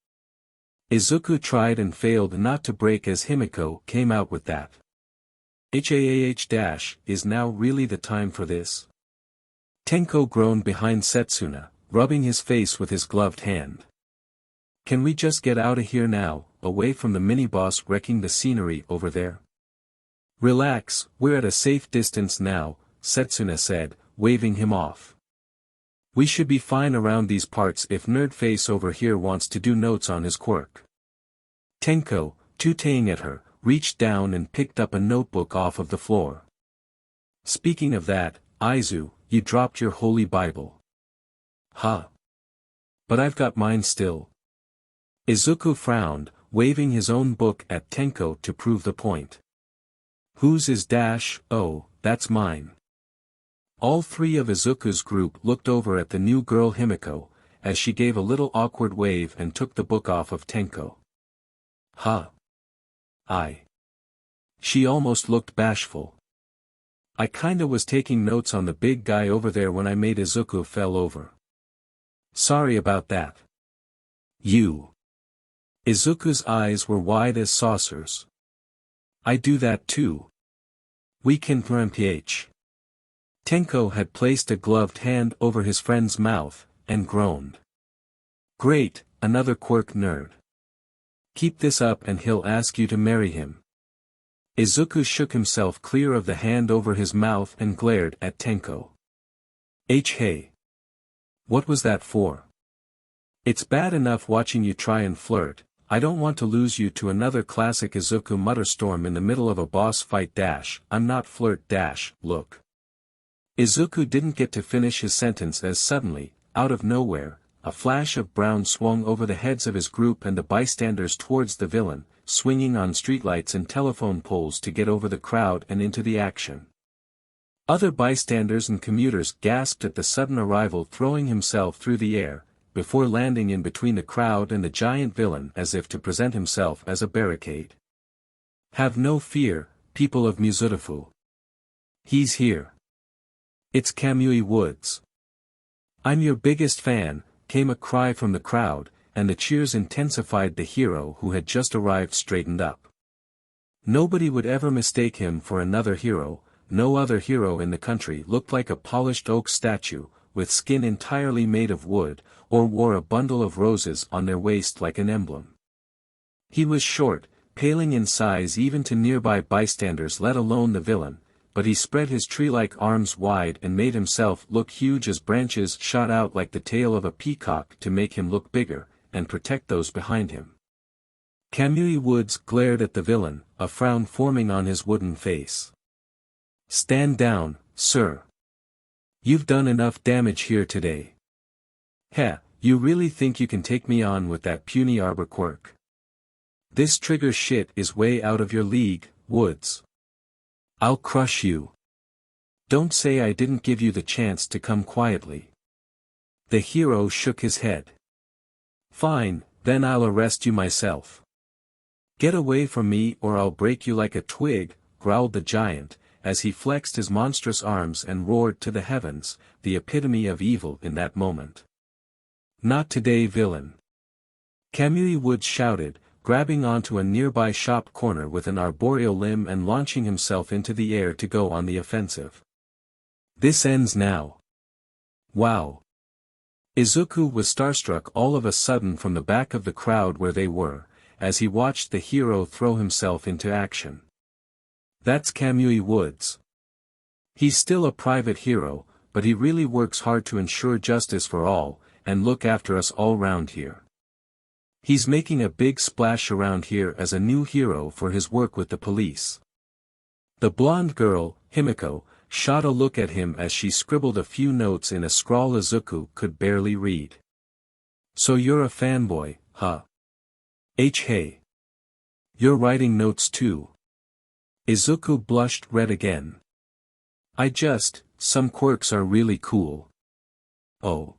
A: Izuku tried and failed not to break as Himiko came out with that. Is now really the time for this? Tenko groaned behind Setsuna, rubbing his face with his gloved hand. Can we just get out of here now, away from the mini-boss wrecking the scenery over there? Relax, we're at a safe distance now, Setsuna said, waving him off. We should be fine around these parts if Nerdface over here wants to do notes on his quirk. Tenko, tutaying at her, reached down and picked up a notebook off of the floor. Speaking of that, Aizu, you dropped your holy Bible. Huh. But I've got mine still. Izuku frowned, waving his own book at Tenko to prove the point. Whose is ? Oh, that's mine. All three of Izuku's group looked over at the new girl Himiko, as she gave a little awkward wave and took the book off of Tenko. Huh. She almost looked bashful. I kinda was taking notes on the big guy over there when I made Izuku fell over. Sorry about that. You. Izuku's eyes were wide as saucers. I do that too. We can ph. Tenko had placed a gloved hand over his friend's mouth, and groaned. Great, another quirk nerd. Keep this up and he'll ask you to marry him. Izuku shook himself clear of the hand over his mouth and glared at Tenko. Hey. What was that for? It's bad enough watching you try and flirt, I don't want to lose you to another classic Izuku mutterstorm in the middle of a boss fight I'm not flirt look. Izuku didn't get to finish his sentence as suddenly, out of nowhere, a flash of brown swung over the heads of his group and the bystanders towards the villain, swinging on streetlights and telephone poles to get over the crowd and into the action. Other bystanders and commuters gasped at the sudden arrival, throwing himself through the air, before landing in between the crowd and the giant villain as if to present himself as a barricade. Have no fear, people of Mizutofu. He's here. It's Kamui Woods. I'm your biggest fan, came a cry from the crowd, and the cheers intensified. The hero who had just arrived straightened up. Nobody would ever mistake him for another hero. No other hero in the country looked like a polished oak statue, with skin entirely made of wood, or wore a bundle of roses on their waist like an emblem. He was short, paling in size even to nearby bystanders, let alone the villain, but he spread his tree-like arms wide and made himself look huge as branches shot out like the tail of a peacock to make him look bigger, and protect those behind him. Kamui Woods glared at the villain, a frown forming on his wooden face. Stand down, sir. You've done enough damage here today. Heh, you really think you can take me on with that puny arbor quirk? This trigger shit is way out of your league, Woods. I'll crush you. Don't say I didn't give you the chance to come quietly. The hero shook his head. Fine, then I'll arrest you myself. Get away from me or I'll break you like a twig, growled the giant, as he flexed his monstrous arms and roared to the heavens, the epitome of evil in that moment. Not today, villain. Kamui Woods shouted, grabbing onto a nearby shop corner with an arboreal limb and launching himself into the air to go on the offensive. This ends now. Wow. Izuku was starstruck all of a sudden from the back of the crowd where they were, as he watched the hero throw himself into action. That's Kamui Woods. He's still a private hero, but he really works hard to ensure justice for all, and look after us all round here. He's making a big splash around here as a new hero for his work with the police. The blonde girl, Himiko, shot a look at him as she scribbled a few notes in a scrawl Izuku could barely read. So you're a fanboy, huh? Hey. You're writing notes too. Izuku blushed red again. Some quirks are really cool. Oh.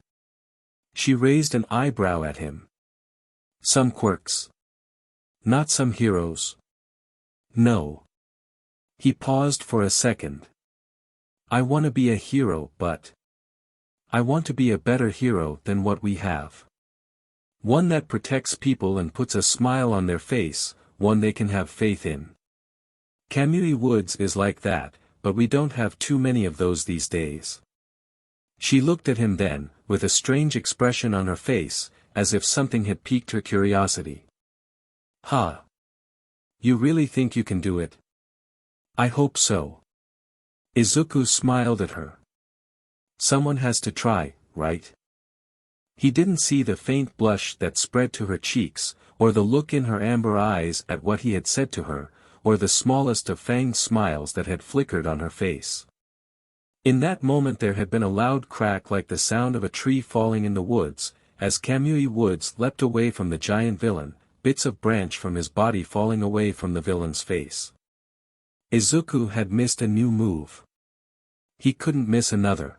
A: She raised an eyebrow at him. Some quirks. Not some heroes. No. He paused for a second. I want to be a hero, but I want to be a better hero than what we have. One that protects people and puts a smile on their face, one they can have faith in. Kamui Woods is like that, but we don't have too many of those these days. She looked at him then, with a strange expression on her face, as if something had piqued her curiosity. Huh. You really think you can do it? I hope so. Izuku smiled at her. Someone has to try, right? He didn't see the faint blush that spread to her cheeks, or the look in her amber eyes at what he had said to her, or the smallest of fanged smiles that had flickered on her face. In that moment there had been a loud crack like the sound of a tree falling in the woods, as Kamui Woods leapt away from the giant villain, bits of branch from his body falling away from the villain's face. Izuku had missed a new move. He couldn't miss another.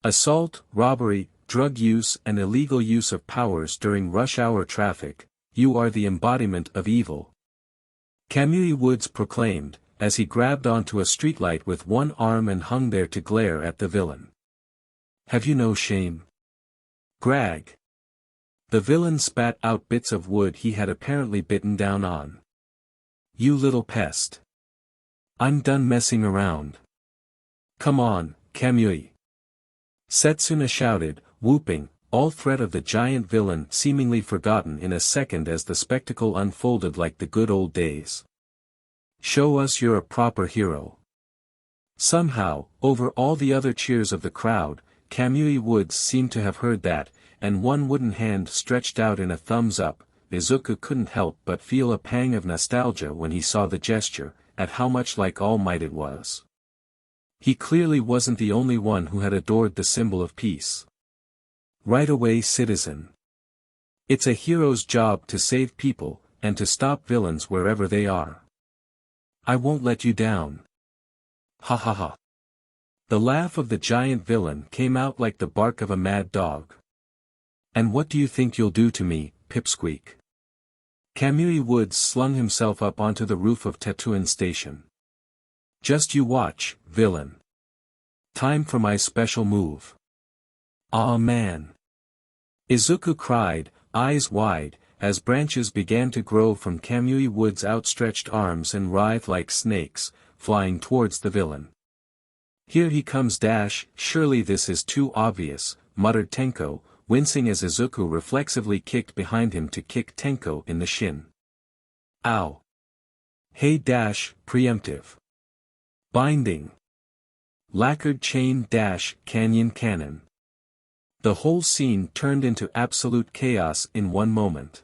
A: Assault, robbery, drug use and illegal use of powers during rush-hour traffic, you are the embodiment of evil. Kamui Woods proclaimed, as he grabbed onto a streetlight with one arm and hung there to glare at the villain. Have you no shame? Grag. The villain spat out bits of wood he had apparently bitten down on. You little pest. I'm done messing around. Come on, Kamui. Setsuna shouted, whooping, all threat of the giant villain seemingly forgotten in a second as the spectacle unfolded like the good old days. Show us you're a proper hero. Somehow, over all the other cheers of the crowd, Kamui Woods seemed to have heard that, and one wooden hand stretched out in a thumbs up. Izuku couldn't help but feel a pang of nostalgia when he saw the gesture, at how much like All Might it was. He clearly wasn't the only one who had adored the symbol of peace. Right away, citizen. It's a hero's job to save people, and to stop villains wherever they are. I won't let you down. Ha ha ha. The laugh of the giant villain came out like the bark of a mad dog. And what do you think you'll do to me, Pipsqueak? Kamui Woods slung himself up onto the roof of Tetsuin Station. Just you watch, villain. Time for my special move. Aw man. Izuku cried, eyes wide, as branches began to grow from Kamui Woods' outstretched arms and writhe like snakes, flying towards the villain. Here he comes dash, surely this is too obvious, muttered Tenko, wincing as Izuku reflexively kicked behind him to kick Tenko in the shin. Ow. Hey dash, preemptive. Binding. Lacquered chain dash, canyon cannon. The whole scene turned into absolute chaos in one moment.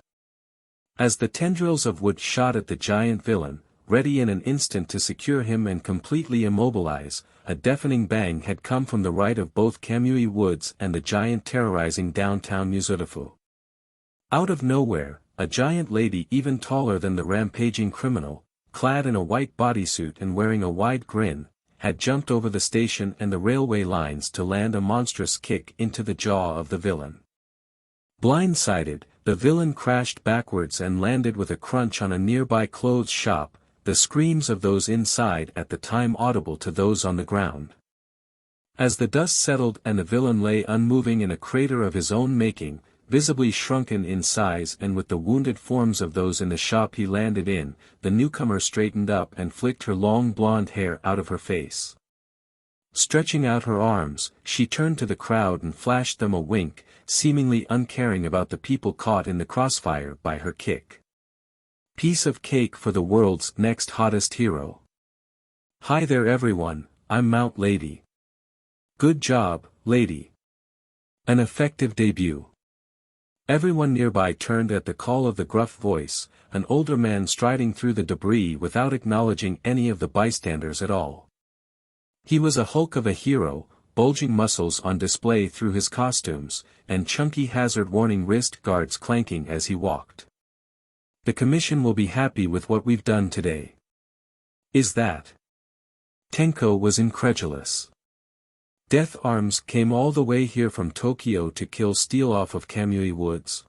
A: As the tendrils of wood shot at the giant villain, ready in an instant to secure him and completely immobilize, a deafening bang had come from the right of both Kamui Woods and the giant terrorizing downtown Mizurufu. Out of nowhere, a giant lady even taller than the rampaging criminal, clad in a white bodysuit and wearing a wide grin, had jumped over the station and the railway lines to land a monstrous kick into the jaw of the villain. Blindsided, the villain crashed backwards and landed with a crunch on a nearby clothes shop, the screams of those inside at the time audible to those on the ground. As the dust settled and the villain lay unmoving in a crater of his own making, visibly shrunken in size and with the wounded forms of those in the shop he landed in, the newcomer straightened up and flicked her long blonde hair out of her face. Stretching out her arms, she turned to the crowd and flashed them a wink, seemingly uncaring about the people caught in the crossfire by her kick. Piece of cake for the world's next hottest hero. Hi there everyone, I'm Mount Lady. Good job, lady. An effective debut. Everyone nearby turned at the call of the gruff voice, an older man striding through the debris without acknowledging any of the bystanders at all. He was a hulk of a hero, bulging muscles on display through his costumes, and chunky hazard warning wrist guards clanking as he walked. The commission will be happy with what we've done today. Is that? Tenko was incredulous. Death Arms came all the way here from Tokyo to kill Steel off of Kamui Woods.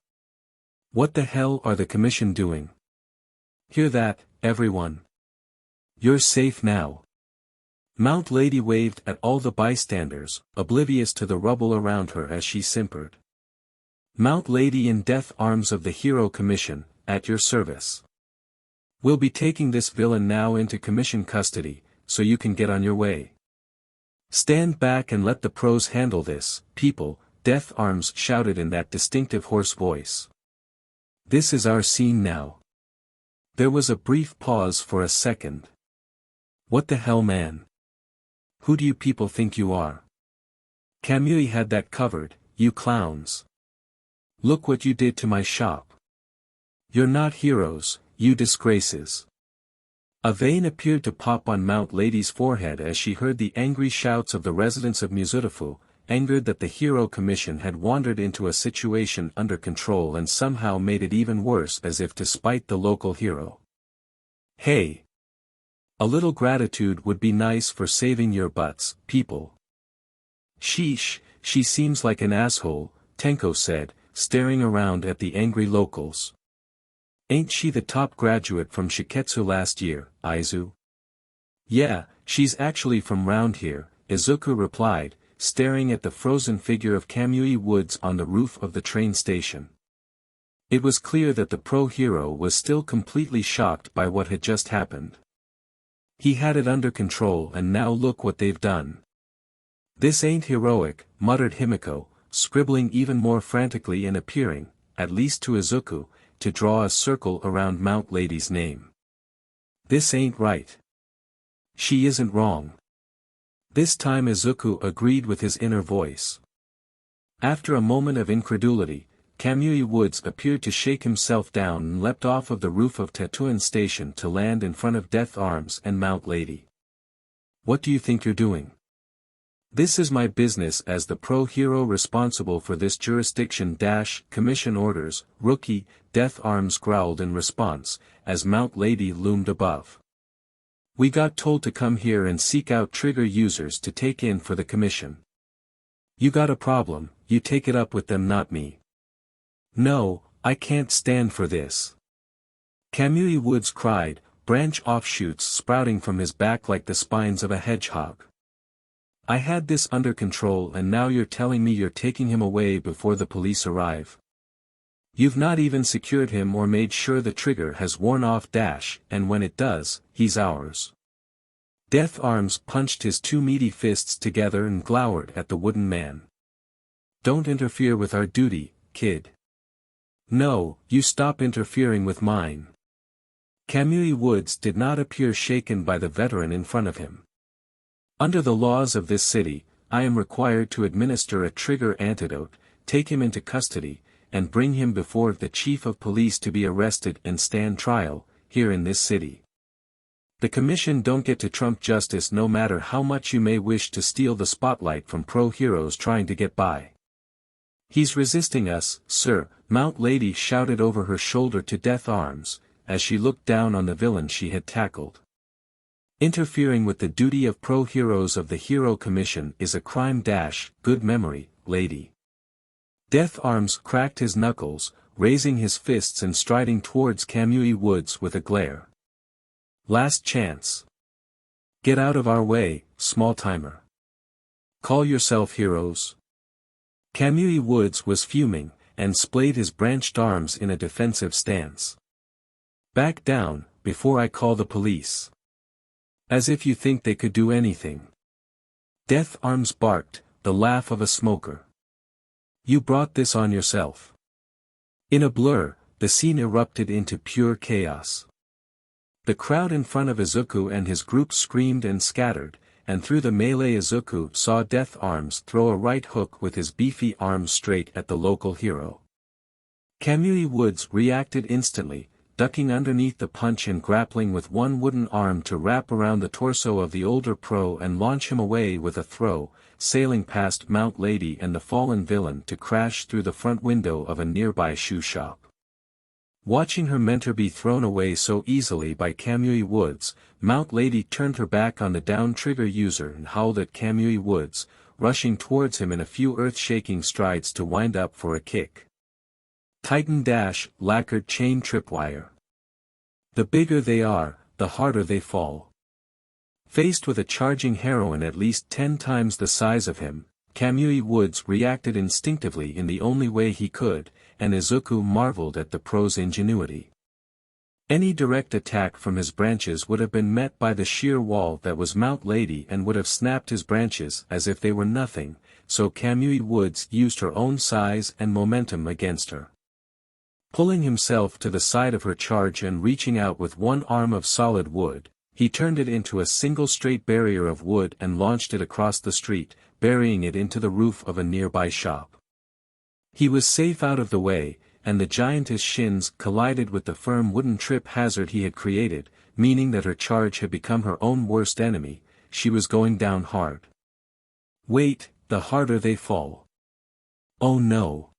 A: What the hell are the commission doing? Hear that, everyone? You're safe now. Mount Lady waved at all the bystanders, oblivious to the rubble around her as she simpered. Mount Lady in Death Arms of the Hero Commission, at your service. We'll be taking this villain now into commission custody, so you can get on your way. Stand back and let the pros handle this, people, Death Arms shouted in that distinctive hoarse voice. This is our scene now. There was a brief pause for a second. What the hell, man? Who do you people think you are? Kamui had that covered, you clowns. Look what you did to my shop. You're not heroes, you disgraces. A vein appeared to pop on Mount Lady's forehead as she heard the angry shouts of the residents of Mizurufu, angered that the Hero Commission had wandered into a situation under control and somehow made it even worse as if to spite the local hero. Hey! A little gratitude would be nice for saving your butts, people. Sheesh, she seems like an asshole, Tenko said, staring around at the angry locals. Ain't she the top graduate from Shiketsu last year, Aizu? Yeah, she's actually from round here, Izuku replied, staring at the frozen figure of Kamui Woods on the roof of the train station. It was clear that the pro-hero was still completely shocked by what had just happened. He had it under control and now look what they've done. This ain't heroic, muttered Himiko, scribbling even more frantically and appearing, at least to Izuku, to draw a circle around Mount Lady's name. This ain't right. She isn't wrong. This time Izuku agreed with his inner voice. After a moment of incredulity, Kamui Woods appeared to shake himself down and leapt off of the roof of Tatooine Station to land in front of Death Arms and Mount Lady. What do you think you're doing? This is my business as the pro-hero responsible for this jurisdiction — commission orders, rookie, Death Arms growled in response, as Mount Lady loomed above. We got told to come here and seek out trigger users to take in for the commission. You got a problem, you take it up with them, not me. No, I can't stand for this. Kamui Woods cried, branch offshoots sprouting from his back like the spines of a hedgehog. I had this under control and now you're telling me you're taking him away before the police arrive. You've not even secured him or made sure the trigger has worn off — and when it does, he's ours. Death Arms punched his two meaty fists together and glowered at the wooden man. Don't interfere with our duty, kid. No, you stop interfering with mine. Kamui Woods did not appear shaken by the veteran in front of him. Under the laws of this city, I am required to administer a trigger antidote, take him into custody, and bring him before the chief of police to be arrested and stand trial, here in this city. The commission don't get to trump justice no matter how much you may wish to steal the spotlight from pro-heroes trying to get by. He's resisting us, sir, Mount Lady shouted over her shoulder to Death Arms, as she looked down on the villain she had tackled. Interfering with the duty of pro-heroes of the Hero Commission is a crime — good memory, lady. Death Arms cracked his knuckles, raising his fists and striding towards Kamui Woods with a glare. Last chance. Get out of our way, small-timer. Call yourself heroes. Kamui Woods was fuming, and splayed his branched arms in a defensive stance. Back down, before I call the police. As if you think they could do anything. Death Arms barked, the laugh of a smoker. You brought this on yourself. In a blur, the scene erupted into pure chaos. The crowd in front of Izuku and his group screamed and scattered, and through the melee Izuku saw Death Arms throw a right hook with his beefy arms straight at the local hero. Kamui Woods reacted instantly, ducking underneath the punch and grappling with one wooden arm to wrap around the torso of the older pro and launch him away with a throw, sailing past Mount Lady and the fallen villain to crash through the front window of a nearby shoe shop. Watching her mentor be thrown away so easily by Kamui Woods, Mount Lady turned her back on the down trigger user and howled at Kamui Woods, rushing towards him in a few earth-shaking strides to wind up for a kick. Titan Dash, lacquered chain tripwire. The bigger they are, the harder they fall. Faced with a charging heroine at least 10 times the size of him, Kamui Woods reacted instinctively in the only way he could, and Izuku marveled at the pro's ingenuity. Any direct attack from his branches would have been met by the sheer wall that was Mount Lady and would have snapped his branches as if they were nothing, so Kamui Woods used her own size and momentum against her. Pulling himself to the side of her charge and reaching out with one arm of solid wood, he turned it into a single straight barrier of wood and launched it across the street, burying it into the roof of a nearby shop. He was safe out of the way, and the giantess shins collided with the firm wooden trip hazard he had created, meaning that her charge had become her own worst enemy. She was going down hard. Wait, the harder they fall. Oh no.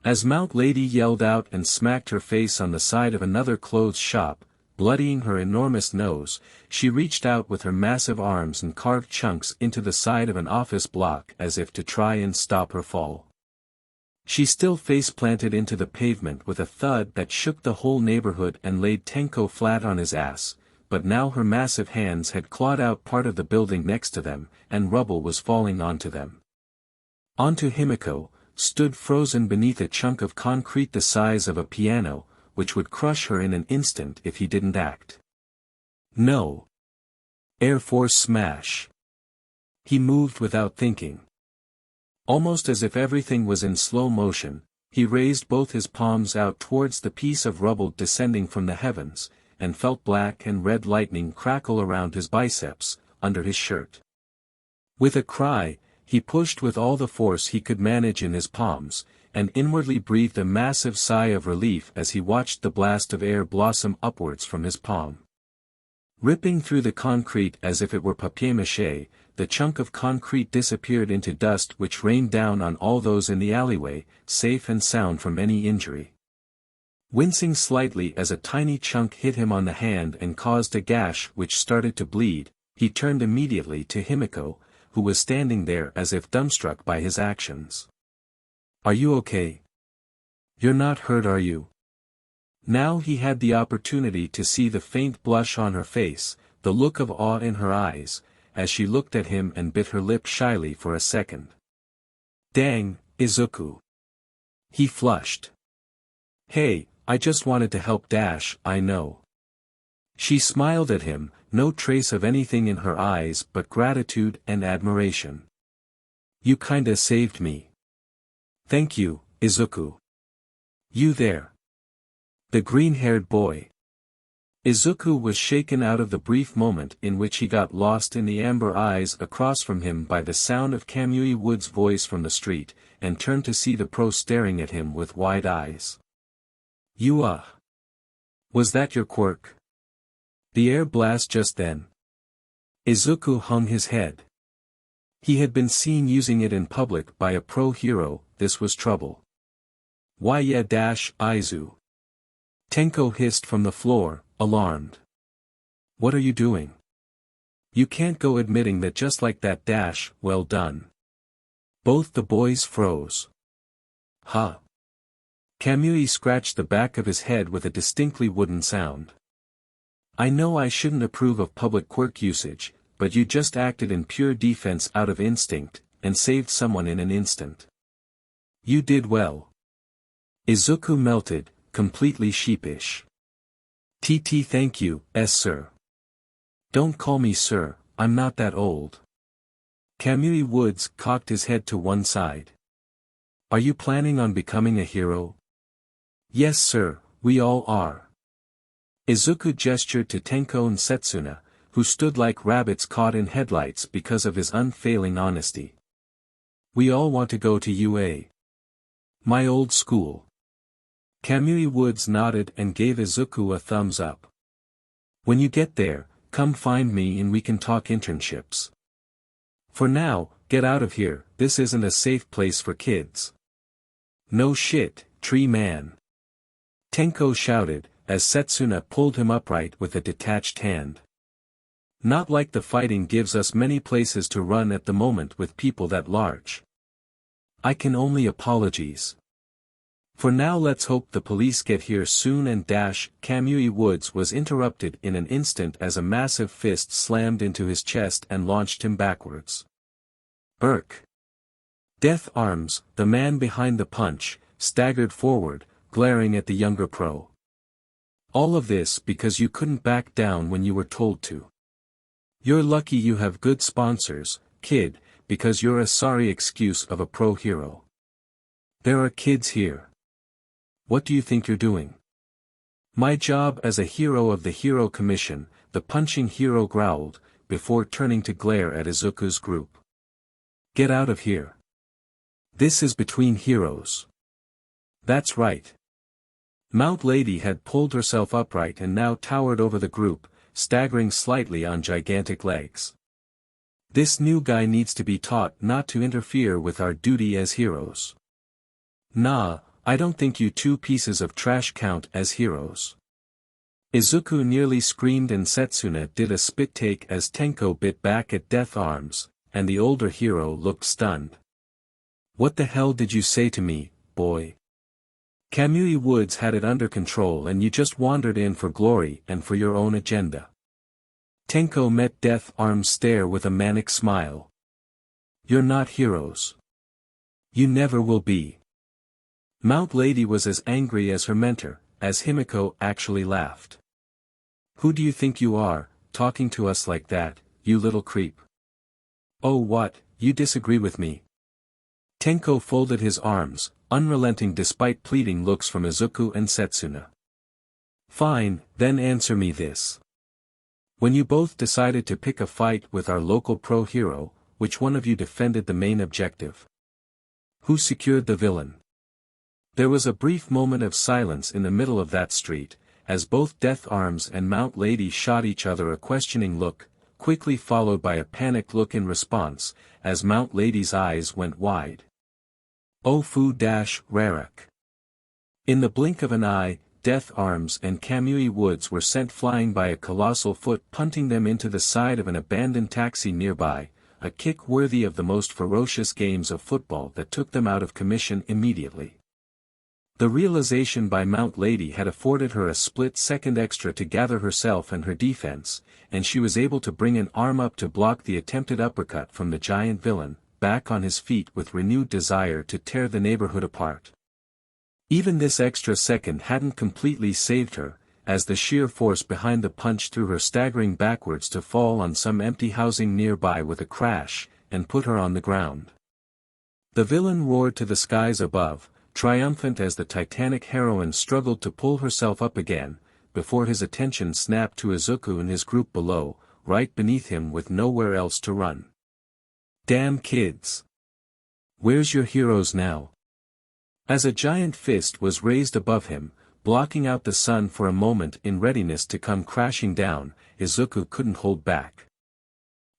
A: As Mount Lady yelled out and smacked her face on the side of another clothes shop, bloodying her enormous nose, she reached out with her massive arms and carved chunks into the side of an office block as if to try and stop her fall. She still face-planted into the pavement with a thud that shook the whole neighborhood and laid Tenko flat on his ass, but now her massive hands had clawed out part of the building next to them, and rubble was falling onto them. Onto Himiko, stood frozen beneath a chunk of concrete the size of a piano, which would crush her in an instant if he didn't act. No. Air Force smash. He moved without thinking. Almost as if everything was in slow motion, he raised both his palms out towards the piece of rubble descending from the heavens, and felt black and red lightning crackle around his biceps, under his shirt. With a cry, he pushed with all the force he could manage in his palms, and inwardly breathed a massive sigh of relief as he watched the blast of air blossom upwards from his palm. Ripping through the concrete as if it were papier-mâché, the chunk of concrete disappeared into dust which rained down on all those in the alleyway, safe and sound from any injury. Wincing slightly as a tiny chunk hit him on the hand and caused a gash which started to bleed, he turned immediately to Himiko, who was standing there as if dumbstruck by his actions. "Are you okay? You're not hurt, are you?" Now he had the opportunity to see the faint blush on her face, the look of awe in her eyes, as she looked at him and bit her lip shyly for a second. "Dang, Izuku." He flushed. "Hey, I just wanted to help Dash, I know." She smiled at him, no trace of anything in her eyes but gratitude and admiration. "You kinda saved me." "Thank you, Izuku." "You there. The green-haired boy." Izuku was shaken out of the brief moment in which he got lost in the amber eyes across from him by the sound of Kamui Wood's voice from the street, and turned to see the pro staring at him with wide eyes. "You was that your quirk? The air blast just then?" Izuku hung his head. He had been seen using it in public by a pro hero. This was trouble. "Why yeah dash Izu." Tenko hissed from the floor, alarmed. "What are you doing? You can't go admitting that just like that dash, well done." Both the boys froze. "Huh." Kamui scratched the back of his head with a distinctly wooden sound. "I know I shouldn't approve of public quirk usage, but you just acted in pure defense out of instinct, and saved someone in an instant. You did well." Izuku melted, completely sheepish. "TT thank you, sir." "Don't call me sir, I'm not that old." Kamui Woods cocked his head to one side. Are you planning on becoming a hero? Yes sir, we all are. Izuku gestured to Tenko and Setsuna, who stood like rabbits caught in headlights because of his unfailing honesty. We all want to go to UA. My old school. Kamui Woods nodded and gave Izuku a thumbs up. When you get there, come find me and we can talk internships. For now, get out of here, this isn't a safe place for kids. No shit, tree man. Tenko shouted, as Setsuna pulled him upright with a detached hand. Not like the fighting gives us many places to run at the moment with people that large. I can only apologize. For now let's hope the police get here soon and Kamui Woods was interrupted in an instant as a massive fist slammed into his chest and launched him backwards. Irk. Death Arms, the man behind the punch, staggered forward, glaring at the younger pro. All of this because you couldn't back down when you were told to. You're lucky you have good sponsors, kid, because you're a sorry excuse of a pro hero. There are kids here. What do you think you're doing? My job as a hero of the Hero Commission, the punching hero growled, before turning to glare at Izuku's group. Get out of here. This is between heroes. That's right. Mount Lady had pulled herself upright and now towered over the group, staggering slightly on gigantic legs. This new guy needs to be taught not to interfere with our duty as heroes. Nah, I don't think you two pieces of trash count as heroes. Izuku nearly screamed and Setsuna did a spit take as Tenko bit back at Death Arms, and the older hero looked stunned. What the hell did you say to me, boy? Kamui Woods had it under control and you just wandered in for glory and for your own agenda. Tenko met Death Arms' stare with a manic smile. You're not heroes. You never will be. Mount Lady was as angry as her mentor, as Himiko actually laughed. Who do you think you are, talking to us like that, you little creep? Oh what, you disagree with me? Tenko folded his arms, unrelenting despite pleading looks from Izuku and Setsuna. Fine, then answer me this. When you both decided to pick a fight with our local pro hero, which one of you defended the main objective? Who secured the villain? There was a brief moment of silence in the middle of that street, as both Death Arms and Mount Lady shot each other a questioning look, quickly followed by a panicked look in response, as Mount Lady's eyes went wide. Ofu-Rarak. In the blink of an eye, Death Arms and Kamui Woods were sent flying by a colossal foot punting them into the side of an abandoned taxi nearby, a kick worthy of the most ferocious games of football that took them out of commission immediately. The realization by Mount Lady had afforded her a split second extra to gather herself and her defense, and she was able to bring an arm up to block the attempted uppercut from the giant villain, back on his feet with renewed desire to tear the neighborhood apart. Even this extra second hadn't completely saved her, as the sheer force behind the punch threw her staggering backwards to fall on some empty housing nearby with a crash, and put her on the ground. The villain roared to the skies above, triumphant as the Titanic heroine struggled to pull herself up again, before his attention snapped to Izuku and his group below, right beneath him with nowhere else to run. Damn kids! Where's your heroes now? As a giant fist was raised above him, blocking out the sun for a moment in readiness to come crashing down, Izuku couldn't hold back.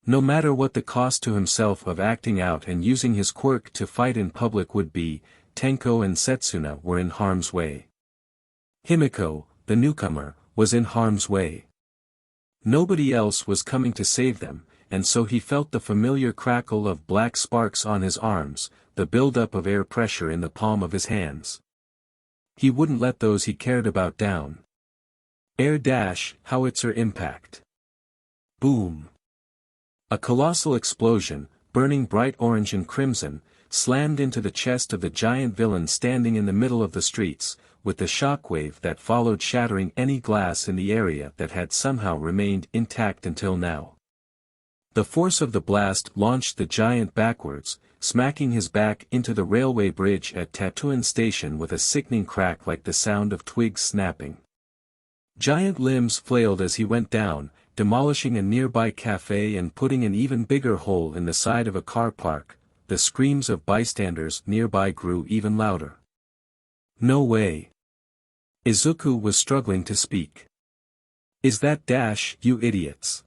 A: No matter what the cost to himself of acting out and using his quirk to fight in public would be, Tenko and Setsuna were in harm's way. Himiko, the newcomer, was in harm's way. Nobody else was coming to save them, and so he felt the familiar crackle of black sparks on his arms, the buildup of air pressure in the palm of his hands. He wouldn't let those he cared about down. Air dash, howitzer impact. Boom. A colossal explosion, burning bright orange and crimson, slammed into the chest of the giant villain standing in the middle of the streets, with the shockwave that followed shattering any glass in the area that had somehow remained intact until now. The force of the blast launched the giant backwards, smacking his back into the railway bridge at Tatooine Station with a sickening crack like the sound of twigs snapping. Giant limbs flailed as he went down, demolishing a nearby cafe and putting an even bigger hole in the side of a car park. The screams of bystanders nearby grew even louder. "No way." Izuku was struggling to speak. "Is that Dash, you idiots?"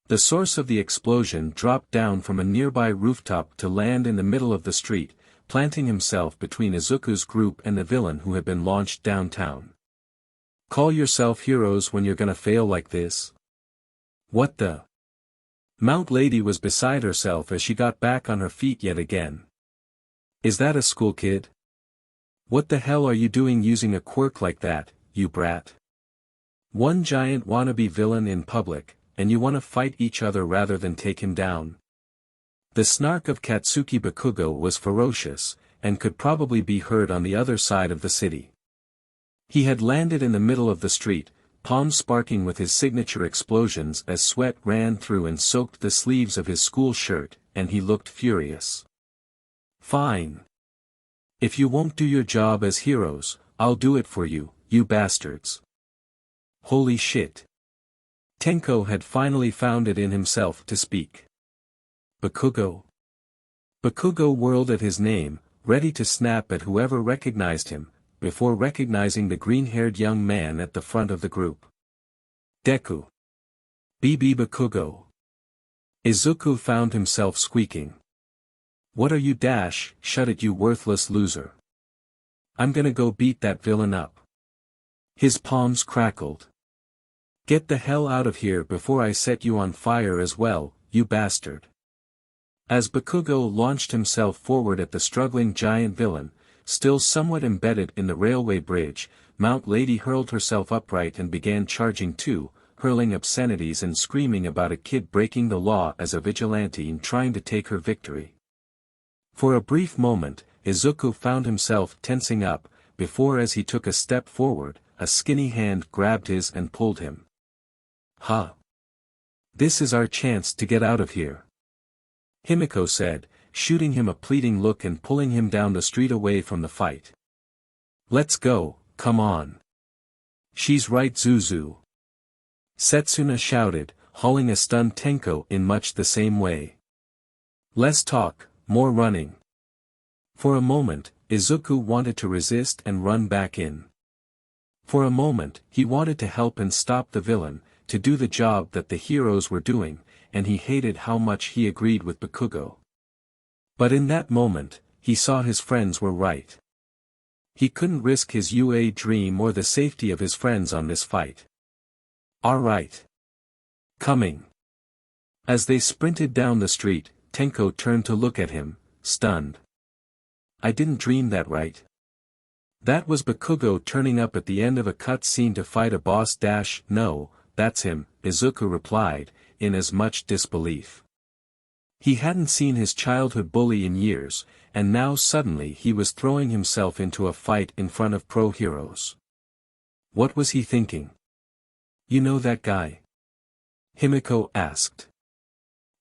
A: The source of the explosion dropped down from a nearby rooftop to land in the middle of the street, planting himself between Izuku's group and the villain who had been launched downtown. "Call yourself heroes when you're gonna fail like this?" "What the?" Mount Lady was beside herself as she got back on her feet yet again. "Is that a school kid? What the hell are you doing using a quirk like that, you brat? One giant wannabe villain in public, and you want to fight each other rather than take him down." The snark of Katsuki Bakugo was ferocious, and could probably be heard on the other side of the city. He had landed in the middle of the street, palms sparking with his signature explosions as sweat ran through and soaked the sleeves of his school shirt, and he looked furious. "Fine. If you won't do your job as heroes, I'll do it for you, you bastards." Holy shit. Tenko had finally found it in himself to speak. "Bakugo?" Bakugo whirled at his name, ready to snap at whoever recognized him, before recognizing the green-haired young man at the front of the group. "Deku. BB Bakugo." Izuku found himself squeaking. "What are you Dash? Shut it, you worthless loser. I'm gonna go beat that villain up." His palms crackled. "Get the hell out of here before I set you on fire as well, you bastard." As Bakugo launched himself forward at the struggling giant villain, still somewhat embedded in the railway bridge, Mount Lady hurled herself upright and began charging too, hurling obscenities and screaming about a kid breaking the law as a vigilante and trying to take her victory. For a brief moment, Izuku found himself tensing up, before as he took a step forward, a skinny hand grabbed his and pulled him. "Huh. This is our chance to get out of here," Himiko said, shooting him a pleading look and pulling him down the street away from the fight. "Let's go, come on." "She's right, Zuzu," Setsuna shouted, hauling a stunned Tenko in much the same way. "Less talk, more running." For a moment, Izuku wanted to resist and run back in. For a moment, he wanted to help and stop the villain, to do the job that the heroes were doing, and he hated how much he agreed with Bakugo. But in that moment, he saw his friends were right. He couldn't risk his UA dream or the safety of his friends on this fight. "All right. Coming." As they sprinted down the street, Tenko turned to look at him, stunned. "I didn't dream that, right?" That was Bakugo turning up at the end of a cut scene to fight a boss. "No, that's him," Izuku replied, in as much disbelief. He hadn't seen his childhood bully in years, and now suddenly he was throwing himself into a fight in front of pro heroes. What was he thinking? "You know that guy?" Himiko asked.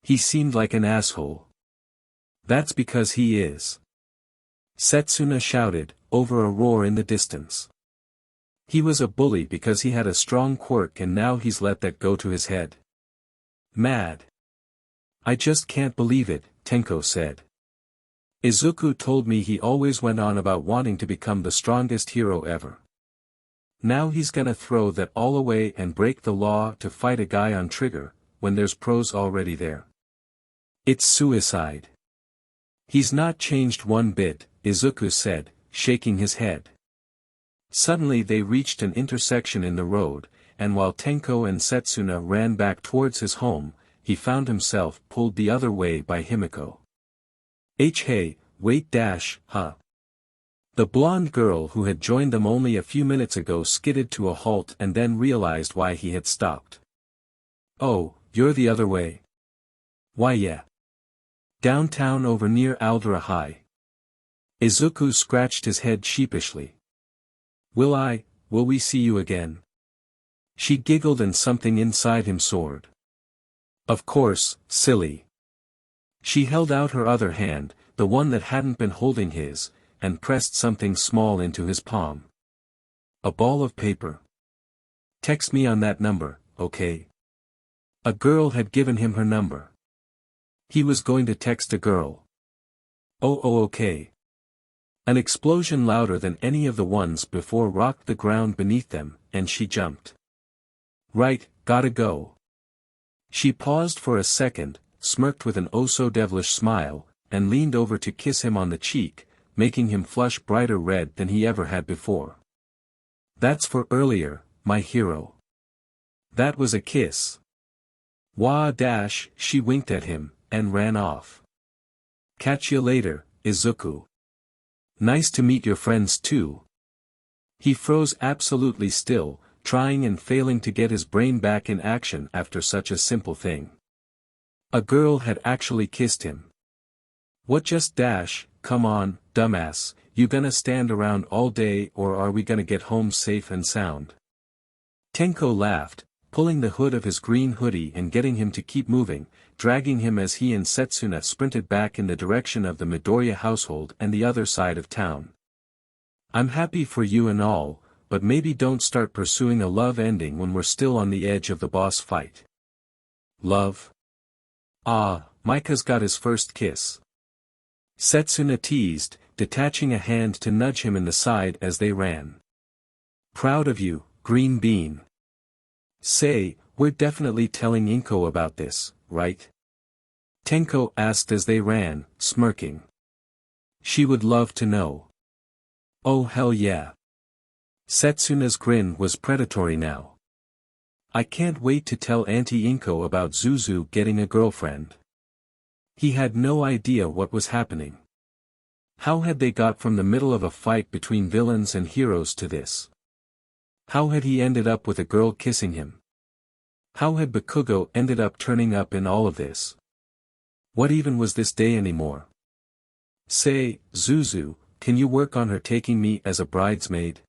A: "He seemed like an asshole." "That's because he is," Setsuna shouted, over a roar in the distance. "He was a bully because he had a strong quirk and now he's let that go to his head. Mad." "I just can't believe it," Tenko said. "Izuku told me he always went on about wanting to become the strongest hero ever. Now he's gonna throw that all away and break the law to fight a guy on trigger, when there's pros already there. It's suicide." "He's not changed one bit," Izuku said, shaking his head. Suddenly they reached an intersection in the road, and while Tenko and Setsuna ran back towards his home, he found himself pulled the other way by Himiko. Hey, wait huh. The blonde girl who had joined them only a few minutes ago skidded to a halt and then realized why he had stopped. "Oh, you're the other way?" "Why yeah. Downtown over near Aldera High." Izuku scratched his head sheepishly. Will we see you again?" She giggled and something inside him soared. Of course, silly. She held out her other hand, the one that hadn't been holding his, and pressed something small into his palm. A ball of paper. Text me on that number, okay? A girl had given him her number. He was going to text a girl. Oh, okay. An explosion louder than any of the ones before rocked the ground beneath them, and she jumped. Right, gotta go. She paused for a second, smirked with an oh-so-devilish smile, and leaned over to kiss him on the cheek, making him flush brighter red than he ever had before. That's for earlier, my hero. That was a kiss. Wah dash, she winked at him, and ran off. Catch you later, Izuku. Nice to meet your friends too. He froze absolutely still, trying and failing to get his brain back in action after such a simple thing. A girl had actually kissed him. What just dash, come on, dumbass, you gonna stand around all day or are we gonna get home safe and sound? Tenko laughed, pulling the hood of his green hoodie and getting him to keep moving, dragging him as he and Setsuna sprinted back in the direction of the Midoriya household and the other side of town. I'm happy for you and all, but maybe don't start pursuing a love ending when we're still on the edge of the boss fight. Love? Ah, Micah's got his first kiss. Setsuna teased, detaching a hand to nudge him in the side as they ran. Proud of you, Green Bean. Say, we're definitely telling Inko about this, right? Tenko asked as they ran, smirking. She would love to know. Oh hell yeah. Setsuna's grin was predatory now. I can't wait to tell Auntie Inko about Zuzu getting a girlfriend. He had no idea what was happening. How had they got from the middle of a fight between villains and heroes to this? How had he ended up with a girl kissing him? How had Bakugo ended up turning up in all of this? What even was this day anymore? Say, Zuzu, can you work on her taking me as a bridesmaid?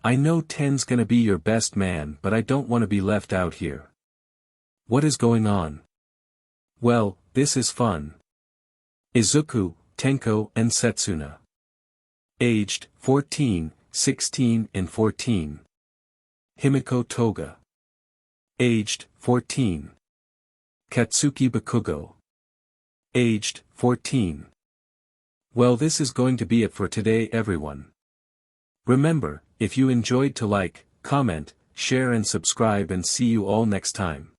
A: I know Ten's gonna be your best man but I don't want to be left out here. What is going on? Well, this is fun. Izuku, Tenko and Setsuna. Aged, 14, 16 and 14. Himiko Toga. Aged, 14. Katsuki Bakugo. Aged, 14. Well, this is going to be it for today everyone. Remember, if you enjoyed to like, comment, share and subscribe and see you all next time.